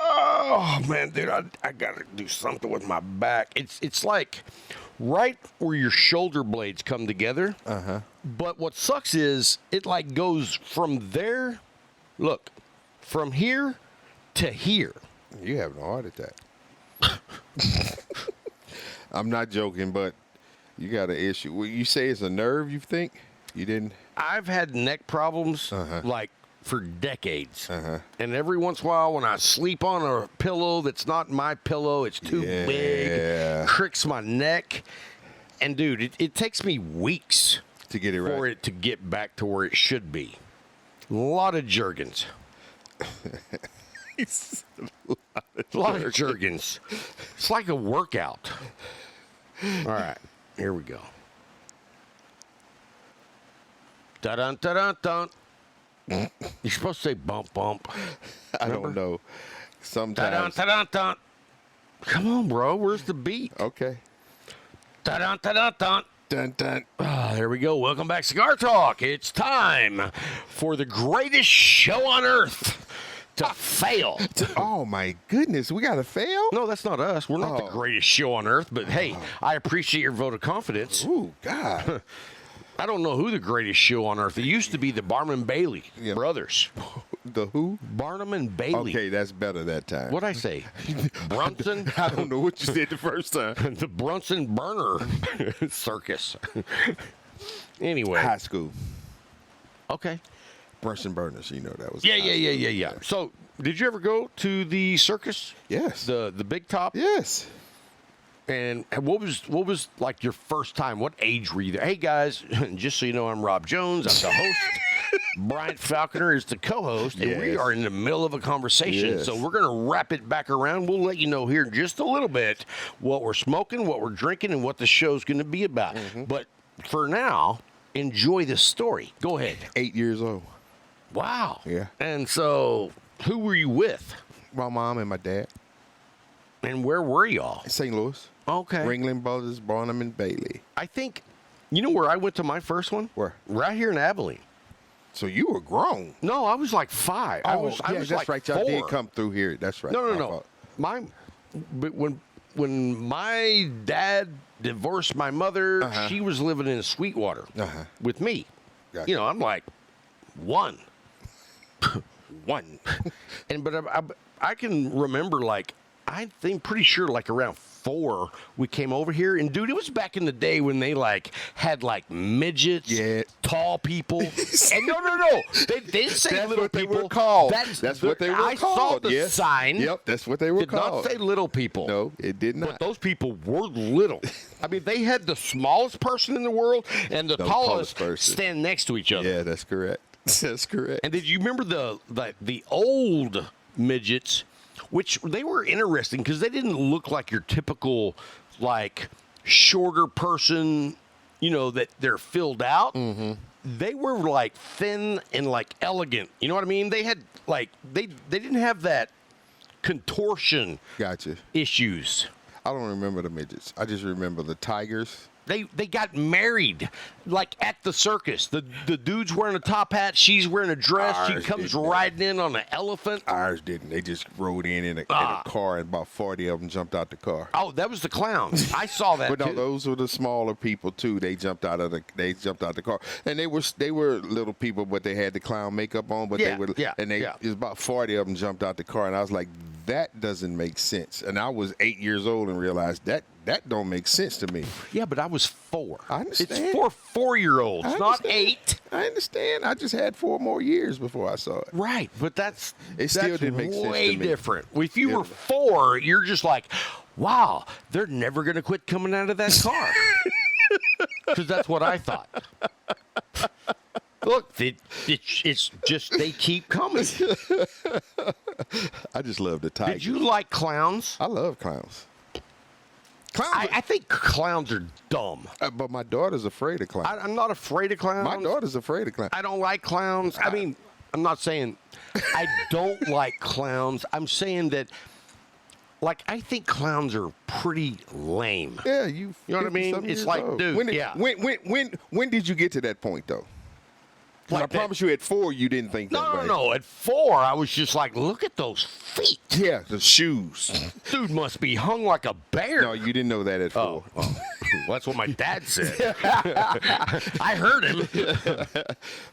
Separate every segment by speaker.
Speaker 1: Oh man, dude, I gotta do something with my back. It's like right where your shoulder blades come together. But what sucks is it like goes from there. Look, from here to here.
Speaker 2: You having a heart attack. I'm not joking, but you got an issue. Well, you say it's a nerve, you think? You didn't?
Speaker 1: I've had neck problems like for decades. And every once in a while when I sleep on a pillow that's not my pillow, it's too big, cricks my neck. And dude, it takes me weeks
Speaker 2: to get it
Speaker 1: for
Speaker 2: right.
Speaker 1: it to get back to where it should be. A lot of Juggins. A lot of Juggins. It's like a workout. All right, here we go. Da-dun, da-dun, dun. You're supposed to say bump, bump.
Speaker 2: I don't know.
Speaker 1: Da-dun,
Speaker 2: Sometimes.
Speaker 1: da-dun, dun. Come on, bro. Where's the beat?
Speaker 2: Okay.
Speaker 1: Da-dun, da-dun, dun.
Speaker 2: Dun, dun.
Speaker 1: There we go. Welcome back, Cigar Talk. It's time for the greatest show on earth to fail.
Speaker 2: Oh, my goodness. We got to fail?
Speaker 1: No, that's not us. We're not the greatest show on earth, but hey, I appreciate your vote of confidence.
Speaker 2: Ooh, God.
Speaker 1: I don't know who the greatest show on earth. It used to be the Barnum Bailey brothers.
Speaker 2: The who?
Speaker 1: Barnum and Bailey.
Speaker 2: Okay, that's better that time.
Speaker 1: What'd I say? Brunson?
Speaker 2: I don't know what you said the first time.
Speaker 1: The Brunson Burner Circus. Anyway.
Speaker 2: High school.
Speaker 1: Okay.
Speaker 2: Brunson Burners, you know that was.
Speaker 1: Yeah. So, did you ever go to the circus?
Speaker 2: Yes.
Speaker 1: The big top?
Speaker 2: Yes.
Speaker 1: And what was like your first time? What age were you there? Hey guys, just so you know, I'm Rob Jones. I'm the host. Bryant Falconer is the co-host, and we are in the middle of a conversation.
Speaker 2: Yes.
Speaker 1: So we're going to wrap it back around. We'll let you know here in just a little bit what we're smoking, what we're drinking, and what the show's going to be about. But for now, enjoy this story. Go ahead.
Speaker 2: 8 years old.
Speaker 1: Wow.
Speaker 2: Yeah.
Speaker 1: And so, who were you with?
Speaker 2: My mom and my dad.
Speaker 1: And where were y'all?
Speaker 2: St. Louis.
Speaker 1: Okay.
Speaker 2: Ringling Brothers, Barnum and Bailey.
Speaker 1: I think, you know where I went to my first one?
Speaker 2: Where?
Speaker 1: Right here in Abilene.
Speaker 2: So you were grown.
Speaker 1: No, I was like 5. I was
Speaker 2: that's
Speaker 1: like
Speaker 2: right.
Speaker 1: 4.
Speaker 2: Y'all did come through here. That's right.
Speaker 1: No. But when my dad divorced my mother, she was living in Sweetwater with me.
Speaker 2: Gotcha.
Speaker 1: You know, I'm like 1.
Speaker 2: 1.
Speaker 1: But I can remember, like, I think pretty sure like around 4 we came over here, and dude, it was back in the day when they like had like midgets, tall people, and no, they didn't say
Speaker 2: That's
Speaker 1: little
Speaker 2: what they
Speaker 1: people.
Speaker 2: were called.
Speaker 1: That's
Speaker 2: what they were
Speaker 1: I
Speaker 2: called.
Speaker 1: saw the
Speaker 2: Yes.
Speaker 1: sign.
Speaker 2: Yep, that's what they were
Speaker 1: did
Speaker 2: called.
Speaker 1: not say little people.
Speaker 2: No, it did not.
Speaker 1: But those people were little. I mean, they had the smallest person in the world and the tallest
Speaker 2: person
Speaker 1: stand next to each other.
Speaker 2: Yeah, that's correct. That's correct.
Speaker 1: And did you remember the old midgets? Which they were interesting because they didn't look like your typical, like, shorter person, you know, that they're filled out. They were, like, thin and, like, elegant. You know what I mean? They had, like, they didn't have that contortion
Speaker 2: Gotcha.
Speaker 1: issues.
Speaker 2: I don't remember the midgets. I just remember the tigers.
Speaker 1: They got married, like, at the circus. The dude's wearing a top hat. She's wearing a dress.
Speaker 2: Ours
Speaker 1: she comes
Speaker 2: didn't.
Speaker 1: riding in on an elephant.
Speaker 2: Ours didn't. They just rode in a car, and about 40 of them jumped out the car.
Speaker 1: Oh, that was the clowns. I saw that,
Speaker 2: But no,
Speaker 1: too.
Speaker 2: those were the smaller people too. They jumped out the car, and they were little people, but they had the clown makeup on. But they were, it was about 40 of them jumped out the car, and I was like, that doesn't make sense. And I was 8 years old and realized that don't make sense to me.
Speaker 1: Yeah, but I was 4.
Speaker 2: I understand.
Speaker 1: It's for 4-year-olds,
Speaker 2: I
Speaker 1: not
Speaker 2: understand.
Speaker 1: 8.
Speaker 2: I understand. I just had 4 more years before I saw it.
Speaker 1: Right, but that's
Speaker 2: still didn't make sense to
Speaker 1: way
Speaker 2: me.
Speaker 1: different. If you were 4, you're just like, wow, they're never going to quit coming out of that car. Because that's what I thought. Look, it's just they keep coming.
Speaker 2: I just love the tigers.
Speaker 1: Did you like clowns?
Speaker 2: I love clowns.
Speaker 1: I think clowns are dumb.
Speaker 2: But my daughter's afraid of clowns.
Speaker 1: I'm not afraid of clowns.
Speaker 2: My daughter's afraid of clowns.
Speaker 1: I don't like clowns. I mean, I'm not saying I don't like clowns. I'm saying that, like, I think clowns are pretty lame.
Speaker 2: Yeah,
Speaker 1: you know what I mean? It's like, dude,
Speaker 2: When did you get to that point, though? I promise you, at 4, you didn't think that. Right?
Speaker 1: No. At 4, I was just like, look at those feet.
Speaker 2: Yeah, the shoes.
Speaker 1: Dude must be hung like a bear.
Speaker 2: No, you didn't know that at 4.
Speaker 1: Oh. Well, that's what my dad said. I heard him.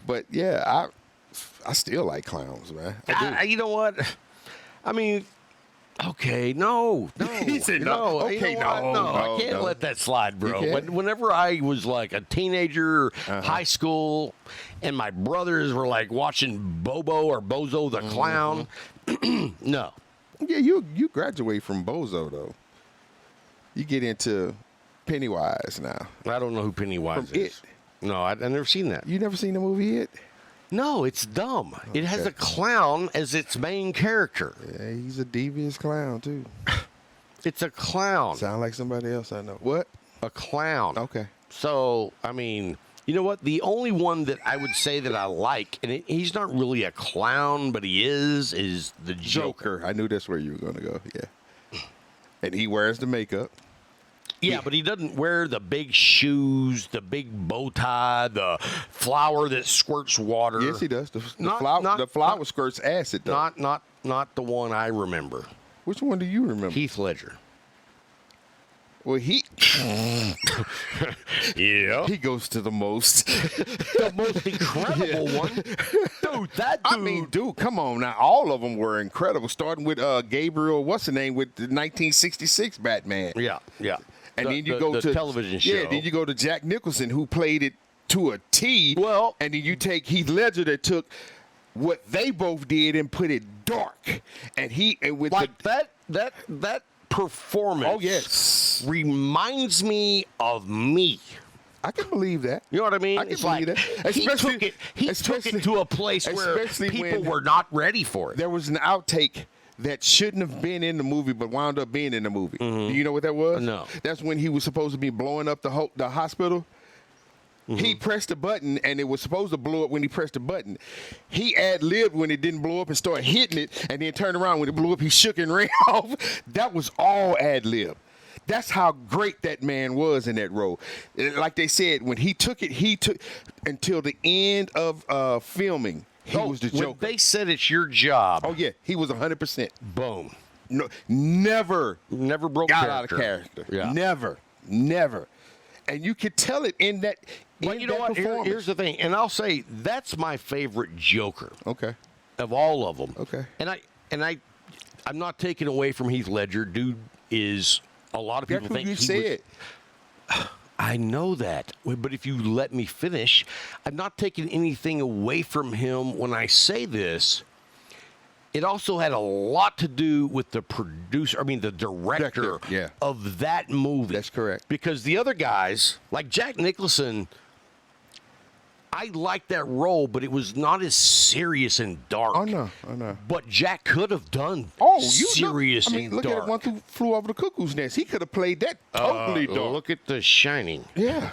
Speaker 2: But yeah, I still like clowns, man. I do.
Speaker 1: You know what? I mean, okay, no.
Speaker 2: He said no. Okay,
Speaker 1: you know
Speaker 2: no.
Speaker 1: I can't let that slide, bro. Whenever I was like a teenager, high school, and my brothers were like watching Bobo or Bozo the Clown, no.
Speaker 2: Yeah, you graduate from Bozo though. You get into Pennywise now.
Speaker 1: I don't know who Pennywise
Speaker 2: From
Speaker 1: is.
Speaker 2: It.
Speaker 1: No, I've never seen that.
Speaker 2: You never seen the movie It?
Speaker 1: No, it's dumb. Okay. It has a clown as its main character.
Speaker 2: Yeah, he's a devious clown too.
Speaker 1: It's a clown.
Speaker 2: Sound like somebody else I know. What?
Speaker 1: A clown.
Speaker 2: Okay.
Speaker 1: So, I mean, you know what? The only one that I would say that I like, and he's not really a clown, but he is the Joker.
Speaker 2: I knew that's where you were going to go. Yeah. And he wears the makeup.
Speaker 1: Yeah, but he doesn't wear the big shoes, the big bow tie, the flower that squirts water.
Speaker 2: Yes, he does. The flower squirts acid, though.
Speaker 1: Not the one I remember.
Speaker 2: Which one do you remember?
Speaker 1: Heath Ledger.
Speaker 2: Well,
Speaker 1: yeah.
Speaker 2: He goes to the most
Speaker 1: incredible one. Dude, that dude.
Speaker 2: I mean, dude, come on now. All of them were incredible, starting with Gabriel, what's the name, with the 1966 Batman.
Speaker 1: Yeah.
Speaker 2: And then you go to
Speaker 1: television show.
Speaker 2: Yeah, then you go to Jack Nicholson, who played it to a T.
Speaker 1: Well,
Speaker 2: and then you take Heath Ledger that took what they both did and put it dark. And with
Speaker 1: like that performance.
Speaker 2: Oh yes,
Speaker 1: reminds me of me.
Speaker 2: I can believe that.
Speaker 1: You know what I mean?
Speaker 2: I can believe that.
Speaker 1: He took it to a place where people were not ready for it.
Speaker 2: There was an outtake that shouldn't have been in the movie, but wound up being in the movie.
Speaker 1: Mm-hmm.
Speaker 2: Do you know what that was?
Speaker 1: No.
Speaker 2: That's when he was supposed to be blowing up the hospital. Mm-hmm. He pressed a button, and it was supposed to blow up when he pressed the button. He ad-libbed when it didn't blow up and started hitting it, and then turned around. When it blew up, he shook and ran off. That was all ad-lib. That's how great that man was in that role. Like they said, when he took until the end of filming. He was the Joker.
Speaker 1: When they said it's your job.
Speaker 2: Oh yeah, he was 100%.
Speaker 1: Boom.
Speaker 2: No, never
Speaker 1: broke
Speaker 2: got
Speaker 1: character.
Speaker 2: out of character.
Speaker 1: Yeah.
Speaker 2: Never. And you could tell it in that.
Speaker 1: But you know what? Here's the thing, and I'll say that's my favorite Joker.
Speaker 2: Okay.
Speaker 1: Of all of them.
Speaker 2: Okay.
Speaker 1: And I'm not taking away from Heath Ledger. Dude is a lot of people think
Speaker 2: you said.
Speaker 1: I know that, but if you let me finish, I'm not taking anything away from him when I say this. It also had a lot to do with the director of that movie.
Speaker 2: That's correct.
Speaker 1: Because the other guys, like Jack Nicholson, I liked that role, but it was not as serious and dark.
Speaker 2: Oh, no.
Speaker 1: But Jack could have done serious and
Speaker 2: look
Speaker 1: dark.
Speaker 2: At One Who Flew Over the Cuckoo's Nest. He could have played that totally dark.
Speaker 1: Look at The Shining.
Speaker 2: Yeah.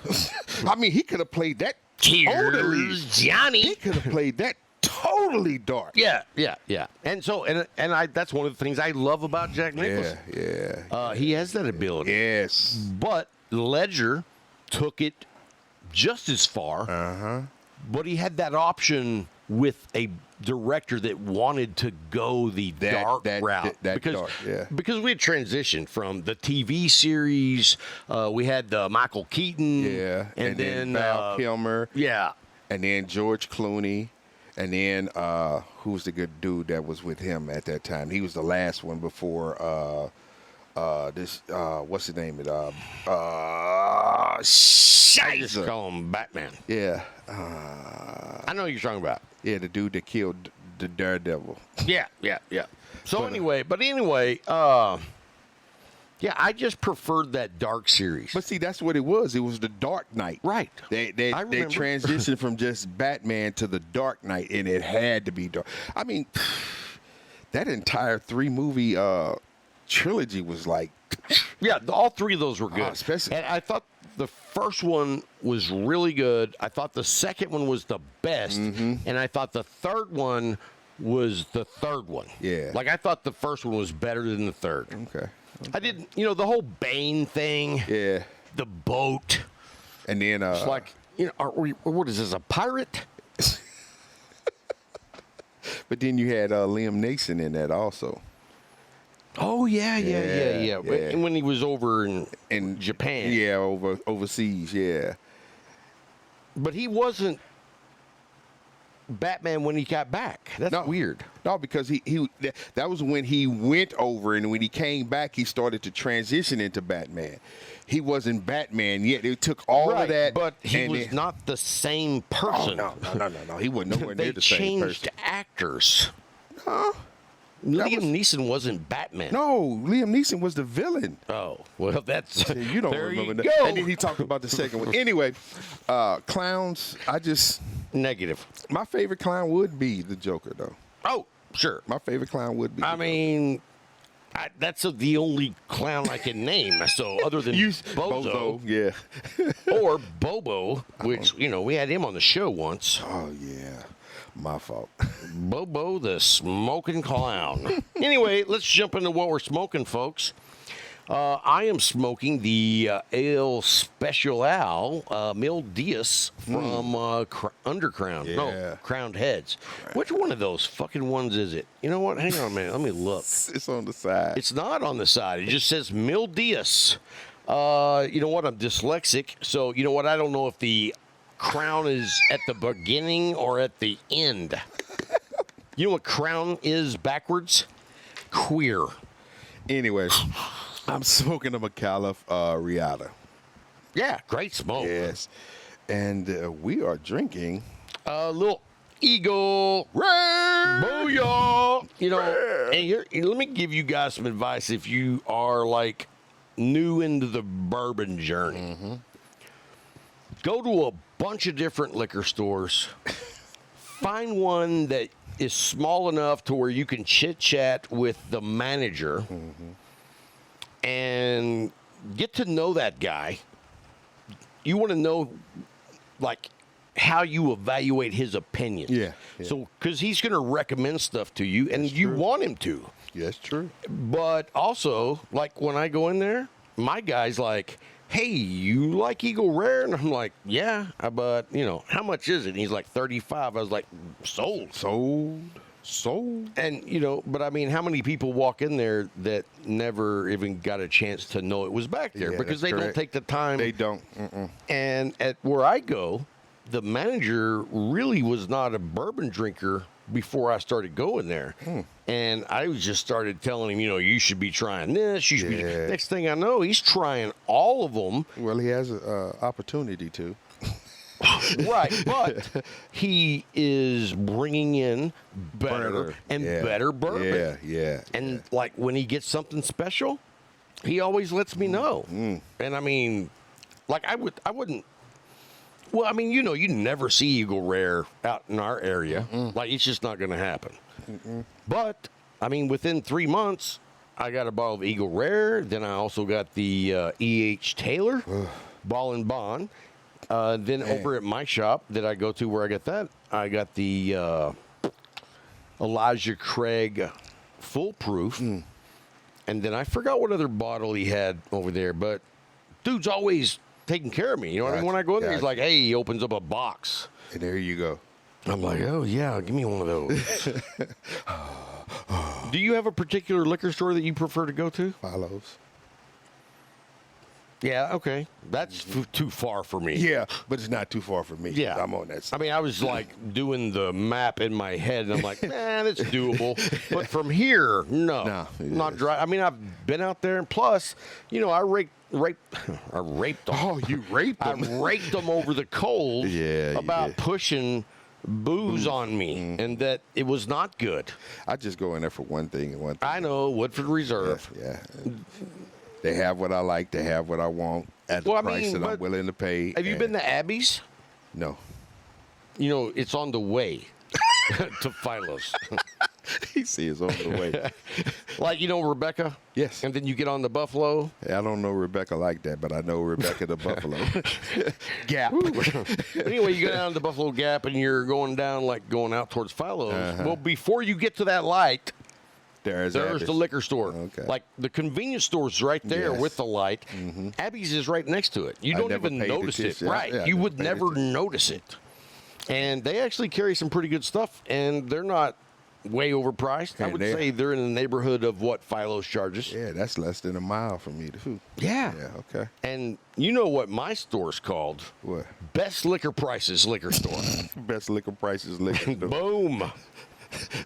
Speaker 2: I mean, he could have played that totally.
Speaker 1: Johnny.
Speaker 2: He could have played that totally dark.
Speaker 1: Yeah. And so, that's one of the things I love about Jack Nicholson.
Speaker 2: Yeah.
Speaker 1: He has that ability.
Speaker 2: Yes.
Speaker 1: But Ledger took it just as far. But he had that option with a director that wanted to go the dark route. Because we had transitioned from the TV series. We had Michael Keaton.
Speaker 2: Yeah. And then Val Kilmer.
Speaker 1: Yeah.
Speaker 2: And then George Clooney. And then who's the good dude that was with him at that time? He was the last one before what's his name?
Speaker 1: I just call him Batman.
Speaker 2: Yeah.
Speaker 1: I know what you're talking about.
Speaker 2: Yeah, the dude that killed the Daredevil.
Speaker 1: Yeah. So anyway, I just preferred that dark series.
Speaker 2: But see, that's what it was. It was the Dark Knight.
Speaker 1: Right.
Speaker 2: They transitioned from just Batman to the Dark Knight, and it had to be dark. I mean, that entire 3-movie trilogy was like...
Speaker 1: Yeah, all 3 of those were good.
Speaker 2: Especially...
Speaker 1: And I thought the first one was really good. I thought the second one was the best. Mm-hmm. And I thought the third one was the third one.
Speaker 2: Yeah.
Speaker 1: Like, I thought the first one was better than the third.
Speaker 2: Okay.
Speaker 1: I didn't, the whole Bane thing.
Speaker 2: Yeah.
Speaker 1: The boat.
Speaker 2: And then...
Speaker 1: it's like, what is this, a pirate?
Speaker 2: But then you had Liam Neeson in that also.
Speaker 1: Oh yeah. When he was over in Japan.
Speaker 2: Yeah, overseas. Yeah.
Speaker 1: But he wasn't Batman when he got back. That's weird.
Speaker 2: No, because that was when he went over, and when he came back, he started to transition into Batman. He wasn't Batman yet. They took all of that,
Speaker 1: but he was not the same person.
Speaker 2: Oh, no. He wasn't nowhere near the same person.
Speaker 1: They changed actors. No. Liam Neeson wasn't Batman.
Speaker 2: No, Liam Neeson was the villain.
Speaker 1: Oh, well, that's...
Speaker 2: You don't remember that. And then he talked about the second one. Anyway, clowns,
Speaker 1: Negative.
Speaker 2: My favorite clown would be the Joker, though.
Speaker 1: Oh, sure.
Speaker 2: My favorite clown would be
Speaker 1: that's the only clown I can name. So other than Bozo.
Speaker 2: Yeah.
Speaker 1: Or Bobo, which, we had him on the show once.
Speaker 2: Oh, yeah. My fault.
Speaker 1: Bobo the smoking clown. Anyway, let's jump into what we're smoking, folks. I am smoking the Ale Special Mil Dias from Undercrown.
Speaker 2: Yeah.
Speaker 1: No, Crowned Heads. Right. Which one of those fucking ones is it? You know what? Hang on a minute. Let me look.
Speaker 2: It's on the side.
Speaker 1: It's not on the side. It just says Mil Dias. You know what? I'm dyslexic. So, you know what? I don't know if the crown is at the beginning or at the end. You know what crown is backwards? Queer.
Speaker 2: Anyway, I'm smoking a Micallef Riata.
Speaker 1: Yeah, great smoke.
Speaker 2: Yes. And we are drinking
Speaker 1: a little Eagle Rare. Booyah. And here, let me give you guys some advice if you are like new into the bourbon journey. Mm-hmm. Go to a bunch of different liquor stores. Find one that is small enough to where you can chit-chat with the manager. Mm-hmm. And get to know that guy. You want to know, like, how you evaluate his opinion.
Speaker 2: Yeah.
Speaker 1: So, because he's going to recommend stuff to you, and you want him to.
Speaker 2: Yes, true.
Speaker 1: But also, like, when I go in there, my guy's like, hey, you like Eagle Rare? And I'm like, yeah, but, how much is it? And he's like, 35. I was like, sold. And, but I mean, how many people walk in there that never even got a chance to know it was back there because they don't take the time.
Speaker 2: They don't.
Speaker 1: And at where I go, the manager really was not a bourbon drinker before I started going there. And I just started telling him, you should be trying this. You should be. Next thing I know, he's trying all of them.
Speaker 2: Well, he has an opportunity to.
Speaker 1: Right, but he is bringing in better bourbon.
Speaker 2: Yeah.
Speaker 1: And like when he gets something special, he always lets me know. And I mean, like I wouldn't. Well, I mean, you never see Eagle Rare out in our area. Like it's just not going to happen. But I mean, within 3 months, I got a bottle of Eagle Rare. Then I also got the E.H. Taylor Ball and Bond. Then over at my shop that I go to where I get that, I got the Elijah Craig Full Proof. And then I forgot what other bottle he had over there, but dude's always taking care of me. You know what I mean? When I go in there, he's like, hey, he opens up a box.
Speaker 2: And there you go.
Speaker 1: I'm like, oh, yeah, give me one of those. Do you have a particular liquor store that you prefer to go to?
Speaker 2: Follows.
Speaker 1: Yeah, okay. That's too far for me.
Speaker 2: Yeah, but it's not too far for me.
Speaker 1: Yeah.
Speaker 2: I'm on that side.
Speaker 1: I mean, I was like doing the map in my head, and I'm like, man, it's doable. But from here, no. Not dry. I mean, I've been out there, and plus, I raped them.
Speaker 2: Oh, you raped them?
Speaker 1: I raked them over the coals about pushing booze on me, and that it was not good.
Speaker 2: I just go in there for one thing and one thing.
Speaker 1: I know, Woodford Reserve.
Speaker 2: Yeah. They have what I like. They have what I want at the price that I'm willing to pay.
Speaker 1: Have you been to Abby's?
Speaker 2: No.
Speaker 1: It's on the way to Philo's.
Speaker 2: He says on the way.
Speaker 1: Like, Rebecca?
Speaker 2: Yes.
Speaker 1: And then you get on the Buffalo?
Speaker 2: I don't know Rebecca like that, but I know Rebecca the Buffalo.
Speaker 1: Gap. Anyway, you go down to the Buffalo Gap, and you're going down, like, going out towards Philo's. Well, before you get to that light, there's the liquor store.
Speaker 2: Okay.
Speaker 1: Like, the convenience store's right there with the light. Abby's is right next to it. You don't even notice it. Right. You would never notice it. And they actually carry some pretty good stuff, and they're not way overpriced. I would say they're in the neighborhood of what Philo's charges.
Speaker 2: Yeah, that's less than a mile from me, too.
Speaker 1: Yeah.
Speaker 2: Yeah, okay.
Speaker 1: And you know what my store's called?
Speaker 2: What?
Speaker 1: Best Liquor Prices Liquor Store.
Speaker 2: Best Liquor Prices Liquor Store.
Speaker 1: Boom.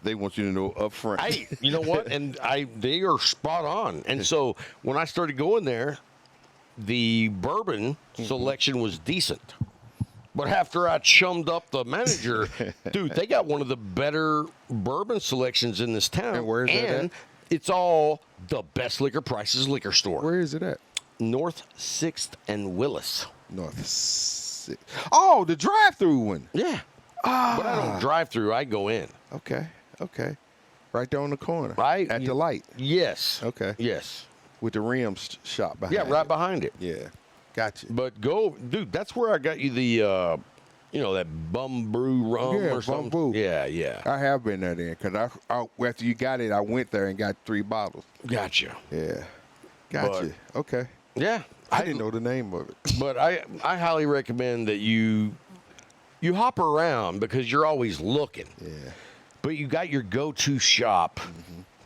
Speaker 2: They want you to know up front.
Speaker 1: Hey, you know what? And they are spot on. And so when I started going there, the bourbon selection was decent. But after I chummed up the manager, dude, they got one of the better bourbon selections in this town.
Speaker 2: And where is that at?
Speaker 1: It's all the Best Liquor Prices Liquor Store.
Speaker 2: Where is it at?
Speaker 1: North 6th and Willis.
Speaker 2: North 6th. Oh, the drive-through one.
Speaker 1: Yeah. But I don't drive through. I go in.
Speaker 2: Okay. Right there on the corner.
Speaker 1: Right.
Speaker 2: At the light.
Speaker 1: Yes.
Speaker 2: Okay.
Speaker 1: Yes.
Speaker 2: With the rims shop behind
Speaker 1: Yeah, right behind it.
Speaker 2: Yeah. Gotcha.
Speaker 1: But dude, that's where I got you the, that bum brew rum or something.
Speaker 2: Bum brew.
Speaker 1: Yeah.
Speaker 2: I have been there then, because after you got it, I went there and got 3 bottles.
Speaker 1: Gotcha.
Speaker 2: Yeah. Gotcha. Okay.
Speaker 1: Yeah.
Speaker 2: I didn't know the name of it.
Speaker 1: But I highly recommend that you hop around because you're always looking.
Speaker 2: Yeah.
Speaker 1: But you got your go-to shop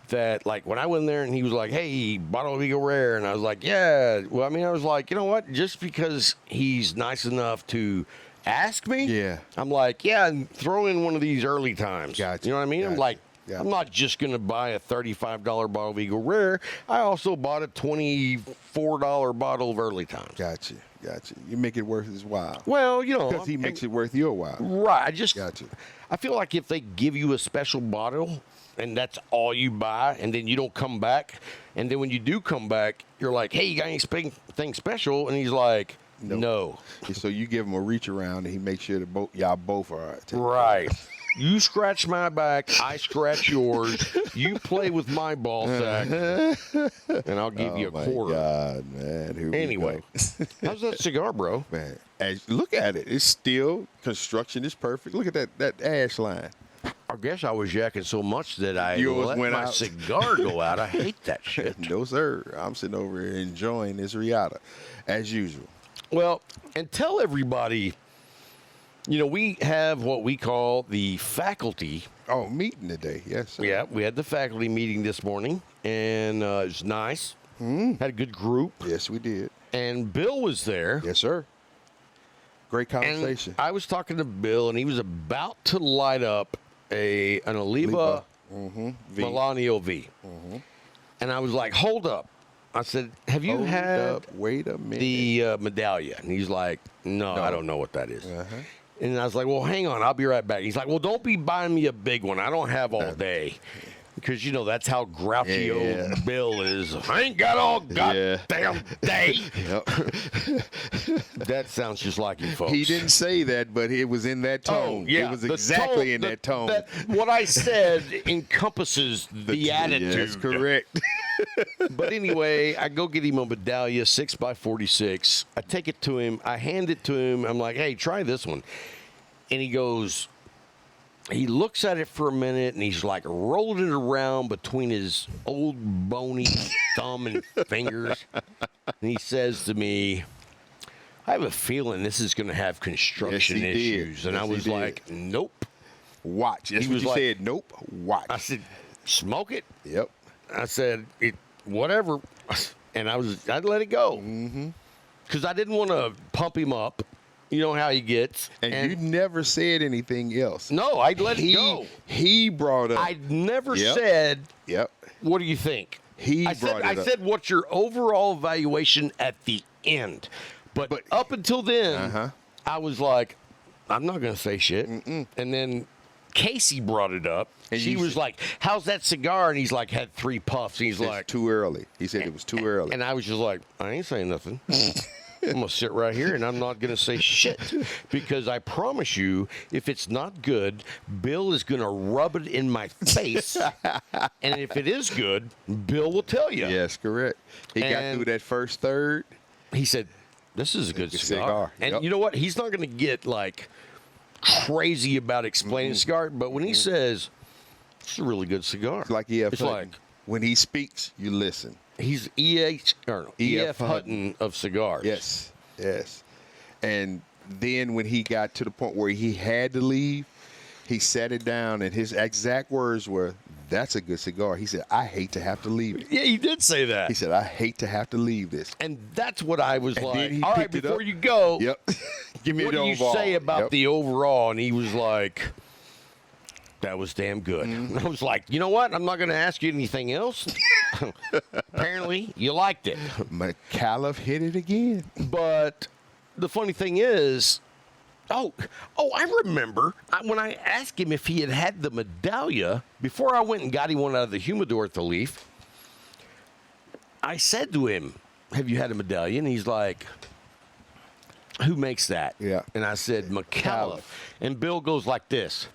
Speaker 1: that, like, when I went in there and he was like, hey, bottle of Eagle Rare. And I was like, yeah. Well, I mean, I was like, you know what? Just because he's nice enough to ask me,
Speaker 2: Yeah.
Speaker 1: I'm like, yeah, and throw in one of these early times.
Speaker 2: Gotcha.
Speaker 1: You know what I mean?
Speaker 2: Gotcha.
Speaker 1: I'm like,
Speaker 2: Gotcha.
Speaker 1: I'm not just going to buy a $35 bottle of Eagle Rare. I also bought a $24 bottle of Early Times.
Speaker 2: Gotcha. You make it worth his while.
Speaker 1: Well, you know.
Speaker 2: Because he makes it worth your while.
Speaker 1: Right.
Speaker 2: Gotcha.
Speaker 1: I feel like if they give you a special bottle and that's all you buy and then you don't come back, and then when you do come back, you're like, hey, you got anything special? And he's like, no.
Speaker 2: So you give him a reach around and he makes sure that y'all both are
Speaker 1: right. You scratch my back, I scratch yours. You play with my ball sack, and I'll give you a quarter.
Speaker 2: God, man. Here
Speaker 1: anyway, how's that cigar, bro?
Speaker 2: Man, look at it. It's still, construction is perfect. Look at that ash line.
Speaker 1: I guess I was yakking so much that I
Speaker 2: Yours
Speaker 1: let
Speaker 2: went
Speaker 1: my
Speaker 2: out.
Speaker 1: cigar go out. I hate that shit.
Speaker 2: No, sir. I'm sitting over here enjoying this Riata, as usual.
Speaker 1: Well, and tell everybody, we have what we call the faculty.
Speaker 2: Oh, meeting today. Yes, sir.
Speaker 1: Yeah, we had the faculty meeting this morning, and it was nice. Had a good group.
Speaker 2: Yes, we did.
Speaker 1: And Bill was there.
Speaker 2: Yes, sir. Great conversation.
Speaker 1: And I was talking to Bill, and he was about to light up an Oliva Melanio V. And I was like, hold up. I said, have you
Speaker 2: wait a minute.
Speaker 1: The Medallia? And he's like, no, I don't know what that is. And I was like, well, hang on, I'll be right back. He's like, well, don't be buying me a big one. I don't have all day. Because, that's how grouchy old Bill is. I ain't got all goddamn day. That sounds just like you, folks.
Speaker 2: He didn't say that, but it was in that tone.
Speaker 1: Oh, yeah.
Speaker 2: It was exactly in that tone.
Speaker 1: What I said encompasses the attitude.
Speaker 2: That's correct.
Speaker 1: But anyway, I go get him a Medallia 6x46. I take it to him. I hand it to him. I'm like, hey, try this one. And he looks at it for a minute, and he's like rolling it around between his old bony thumb and fingers. And he says to me, I have a feeling this is going to have construction issues. And I was like, nope.
Speaker 2: Watch. That's what you said. Nope. Watch.
Speaker 1: I said, smoke it?
Speaker 2: Yep.
Speaker 1: I said, whatever. And I'd let it go. Because I didn't want to pump him up. You know how he gets.
Speaker 2: And you never said anything else.
Speaker 1: No, I'd let it go.
Speaker 2: He brought up.
Speaker 1: I never said, what do you think?
Speaker 2: I
Speaker 1: said, what's your overall evaluation at the end? But up until then, I was like, I'm not going to say shit. And then Casey brought it up. And she was like, how's that cigar? And he's like, had 3 puffs. And he's like,
Speaker 2: too early. He said it was too early.
Speaker 1: And I was just like, I ain't saying nothing. I'm going to sit right here, and I'm not going to say shit. Because I promise you, if it's not good, Bill is going to rub it in my face. And if it is good, Bill will tell you.
Speaker 2: Yes, correct. He got through that first third.
Speaker 1: He said, this is a good cigar. And you know what? He's not going to get, like, crazy about explaining the cigar. But when he says, it's a really good cigar.
Speaker 2: It's like when he speaks, you listen.
Speaker 1: He's E.F. Hutton of cigars.
Speaker 2: Yes. And then when he got to the point where he had to leave, He sat it down, and his exact words were, "That's a good cigar." He said, "I hate to have to leave it."
Speaker 1: Yeah, he did say that.
Speaker 2: He said, "I hate to have to leave this."
Speaker 1: And that's what I was
Speaker 2: And
Speaker 1: like.
Speaker 2: then he
Speaker 1: All right,
Speaker 2: picked it
Speaker 1: before
Speaker 2: up.
Speaker 1: you go,
Speaker 2: Yep. Give me
Speaker 1: what
Speaker 2: the
Speaker 1: do you
Speaker 2: overall.
Speaker 1: say about
Speaker 2: Yep.
Speaker 1: the overall? And he was like, that was damn good.
Speaker 2: Mm-hmm.
Speaker 1: And I was like, you know what? I'm not going to ask you anything else. Apparently, you liked it.
Speaker 2: Micallef hit it again.
Speaker 1: But the funny thing is, I remember when I asked him if he had the medallia before I went and got him one out of the humidor at the Leaf. I said to him, "Have you had a medallion?" And he's like, "Who makes that?"
Speaker 2: Yeah.
Speaker 1: And I said, "Micallef." And Bill goes like this.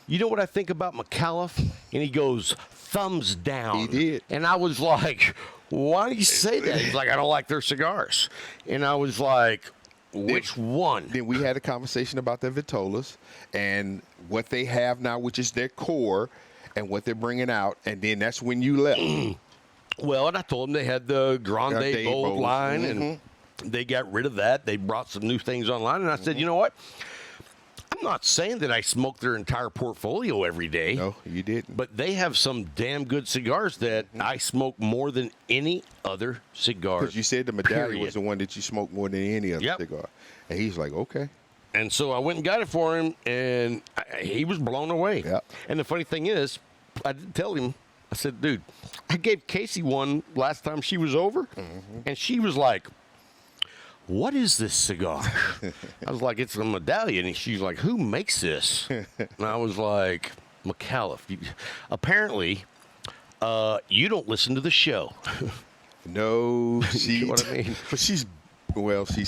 Speaker 1: "You know what I think about Micallef?" And he goes, "Thumbs down."
Speaker 2: He did.
Speaker 1: And I was like, "Why do you say that?" He's like, "I don't like their cigars." And I was like, "Which one?"
Speaker 2: Then we had a conversation about the Vitolas and what they have now, which is their core, and what they're bringing out. And then that's when you left.
Speaker 1: Well, and I told them they had the Grande Bold
Speaker 2: Bold.
Speaker 1: line, and they got rid of that. They brought some new things online. And I said, you know what? I'm not saying that I smoke their entire portfolio every day.
Speaker 2: No, you didn't.
Speaker 1: But they have some damn good cigars that I smoke more than any other cigar.
Speaker 2: Because you said the medallion
Speaker 1: period.
Speaker 2: was the one that you smoked more than any other
Speaker 1: Yep.
Speaker 2: cigar. And he's like, okay.
Speaker 1: And so I went and got it for him, and he was blown away.
Speaker 2: Yep.
Speaker 1: And the funny thing is, I did tell him, I said, dude, I gave Casey one last time she was over, and she was like, "What is this cigar?" I was like, "It's a medallion." And she's like, "Who makes this?" And I was like, "Micallef." Apparently, you don't listen to the show.
Speaker 2: No,
Speaker 1: You know what I mean?
Speaker 2: But she's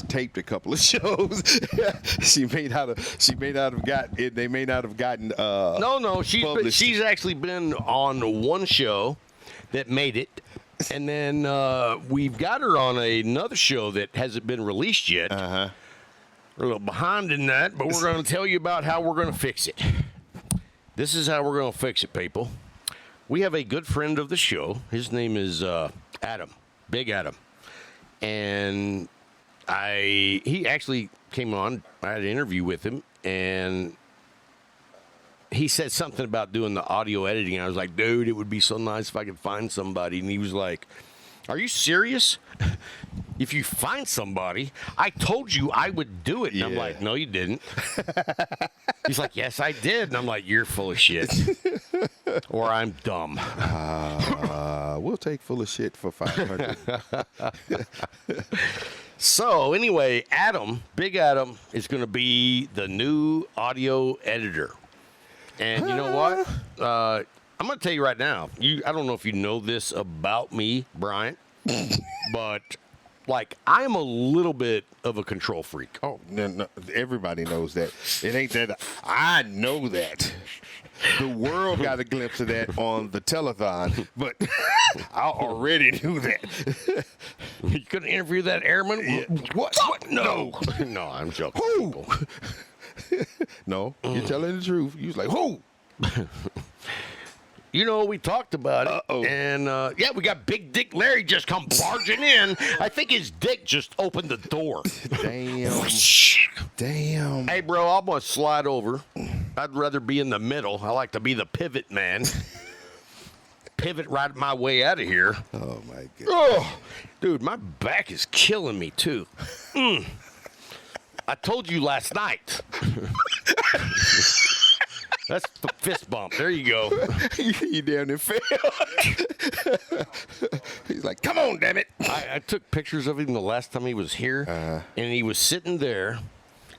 Speaker 2: taped a couple of shows. she may not have gotten it. They may not have gotten.
Speaker 1: No,
Speaker 2: published.
Speaker 1: she's actually been on one show that made it. And then we've got her on another show that hasn't been released yet.
Speaker 2: Uh-huh.
Speaker 1: We're a little behind in that, but we're going to tell you about how we're going to fix it. This is how we're going to fix it, people. We have a good friend of the show. His name is Adam, Big Adam. And he actually came on. I had an interview with him, and he said something about doing the audio editing. I was like, dude, it would be so nice if I could find somebody. And he was like, are you serious? If you find somebody, I told you I would do it. And I'm like, no, you didn't. He's like, yes, I did. And I'm like, you're full of shit. Or I'm dumb.
Speaker 2: We'll take full of shit for 500.
Speaker 1: So anyway, Big Adam, is going to be the new audio editor. And you know what? I'm going to tell you right now. I don't know if you know this about me, Bryant, but like I'm a little bit of a control freak.
Speaker 2: Oh, no, everybody knows that. It ain't that I know that. The world got a glimpse of that on the telethon, but I already knew that.
Speaker 1: You couldn't interview that airman?
Speaker 2: Yeah.
Speaker 1: What? No. No, I'm joking.
Speaker 2: Who? No, you're telling the truth. You was like, who?
Speaker 1: You know, we talked about it.
Speaker 2: Uh-oh.
Speaker 1: And, we got Big Dick Larry just come barging in. I think his dick just opened the door.
Speaker 2: Damn.
Speaker 1: Hey, bro, I'm going to slide over. I'd rather be in the middle. I like to be the pivot man. Pivot right my way out of here.
Speaker 2: Oh, my God.
Speaker 1: Oh, dude, my back is killing me, too. I told you last night. That's the fist bump. There you go.
Speaker 2: You down there fell. He's like, come on, damn it.
Speaker 1: I took pictures of him the last time he was here, and he was sitting there.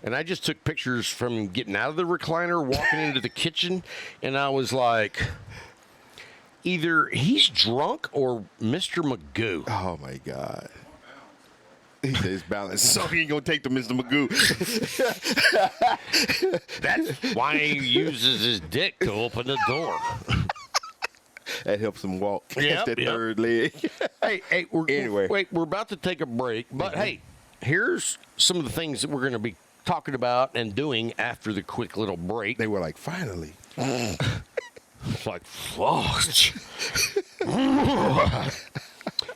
Speaker 1: And I just took pictures from him getting out of the recliner, walking into the kitchen, and I was like, either he's drunk or Mr. Magoo.
Speaker 2: Oh, my God. He says balance. So he ain't going to take the Mr. Magoo.
Speaker 1: That's why he uses his dick to open the door.
Speaker 2: That helps him walk.
Speaker 1: Yep,
Speaker 2: That's that third leg.
Speaker 1: Hey, we're about to take a break, but hey, here's some of the things that we're going to be talking about and doing after the quick little break.
Speaker 2: They were like, finally.
Speaker 1: It's like, fuck.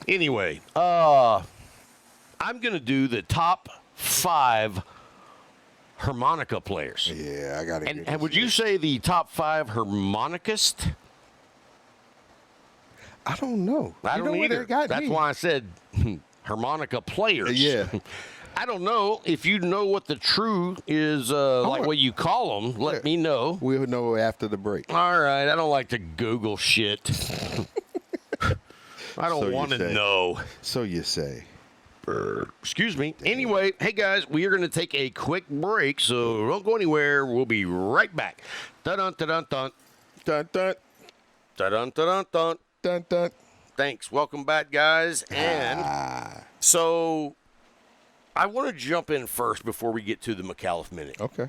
Speaker 1: Anyway, I'm going to do the top 5 harmonica players.
Speaker 2: Yeah, I got to.
Speaker 1: And would you say the top 5 harmonicist?
Speaker 2: I don't know.
Speaker 1: I don't either. That's why I said harmonica players.
Speaker 2: Yeah.
Speaker 1: I don't know. If you know what the true is, like what you call them, let me know.
Speaker 2: We'll know after the break.
Speaker 1: All right. I don't like to Google shit. I don't want to know.
Speaker 2: So you say.
Speaker 1: Excuse me. Anyway, hey guys, we are going to take a quick break, so don't go anywhere. We'll be right back. Dun dun dun dun
Speaker 2: Dun dun
Speaker 1: dun dun dun dun.
Speaker 2: dun dun.
Speaker 1: Thanks. Welcome back, guys. And so I want to jump in first before we get to the Micallef Minute.
Speaker 2: Okay.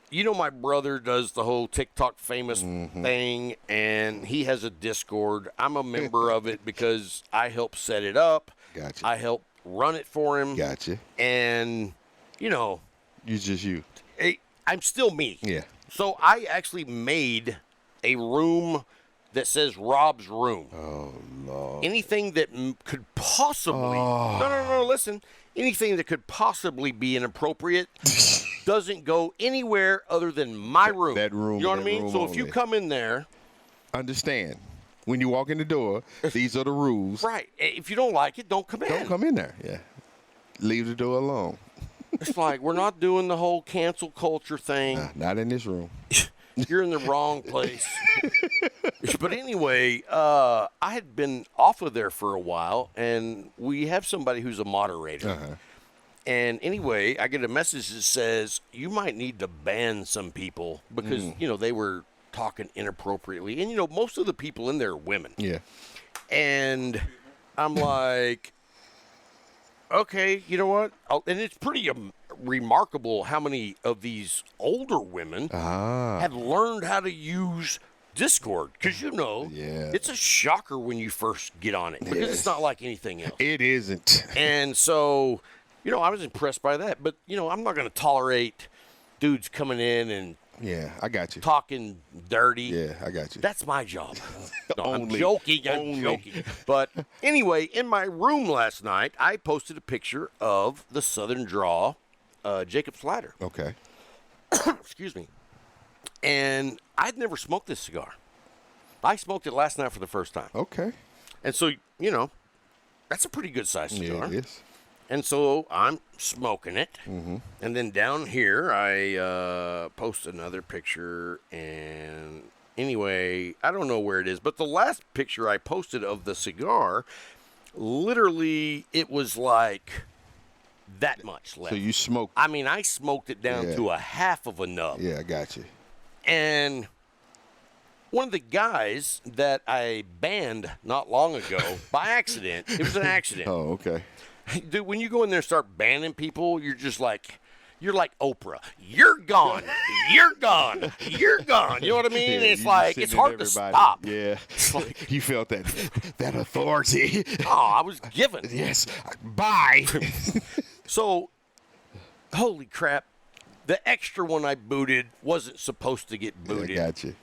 Speaker 1: You know, my brother does the whole TikTok famous thing, and he has a Discord. I'm a member of it because I help set it up.
Speaker 2: Gotcha.
Speaker 1: I help run it for him.
Speaker 2: Gotcha.
Speaker 1: And, you know.
Speaker 2: You just you.
Speaker 1: I'm still me.
Speaker 2: Yeah.
Speaker 1: So I actually made a room that says Rob's Room.
Speaker 2: Oh, Lord.
Speaker 1: Anything that could possibly. No, listen. Anything that could possibly be inappropriate doesn't go anywhere other than my room.
Speaker 2: That room.
Speaker 1: You know what I mean? So if you come in there.
Speaker 2: Understand. When you walk in the door, these are the rules.
Speaker 1: Right. If you don't like it, don't come in.
Speaker 2: Don't come in there. Yeah. Leave the door alone.
Speaker 1: It's like we're not doing the whole cancel culture thing.
Speaker 2: Nah, not in this room.
Speaker 1: You're in the wrong place. But anyway, I had been off of there for a while, and we have somebody who's a moderator.
Speaker 2: Uh-huh.
Speaker 1: And anyway, I get a message that says, you might need to ban some people because, you know, they were talking inappropriately. And, you know, most of the people in there are women.
Speaker 2: Yeah.
Speaker 1: And I'm like, okay, you know what? And it's pretty remarkable how many of these older women have learned how to use Discord. Because, you know, it's a shocker when you first get on it. Because it's not like anything else.
Speaker 2: It isn't.
Speaker 1: And so, you know, I was impressed by that. But, you know, I'm not going to tolerate dudes coming in and
Speaker 2: I got you.
Speaker 1: talking dirty.
Speaker 2: Yeah, I got you.
Speaker 1: That's my job. No, I'm joking. I'm joking. But anyway, in my room last night, I posted a picture of the Southern Draw Jacob's Ladder.
Speaker 2: Okay.
Speaker 1: Excuse me. And I'd never smoked this cigar. I smoked it last night for the first time.
Speaker 2: Okay.
Speaker 1: And so, you know, that's a pretty good sized cigar.
Speaker 2: Yeah, it is.
Speaker 1: And so I'm smoking it. And then down here, I post another picture. And anyway, I don't know where it is. But the last picture I posted of the cigar, literally, it was like that much left.
Speaker 2: So you smoked.
Speaker 1: I mean, I smoked it down to a half of a nub.
Speaker 2: Yeah, I got you.
Speaker 1: And one of the guys that I banned not long ago, by accident, it was an accident.
Speaker 2: Oh, okay.
Speaker 1: Dude, when you go in there and start banning people, you're just like, you're like Oprah. You're gone. You're gone. You're gone. You know what I mean? It's like, it's hard to stop.
Speaker 2: Yeah.
Speaker 1: It's like,
Speaker 2: you felt that authority.
Speaker 1: Oh, I was given.
Speaker 2: Yes. Bye.
Speaker 1: So, holy crap. The extra one I booted wasn't supposed to get booted.
Speaker 2: Yeah, I got you.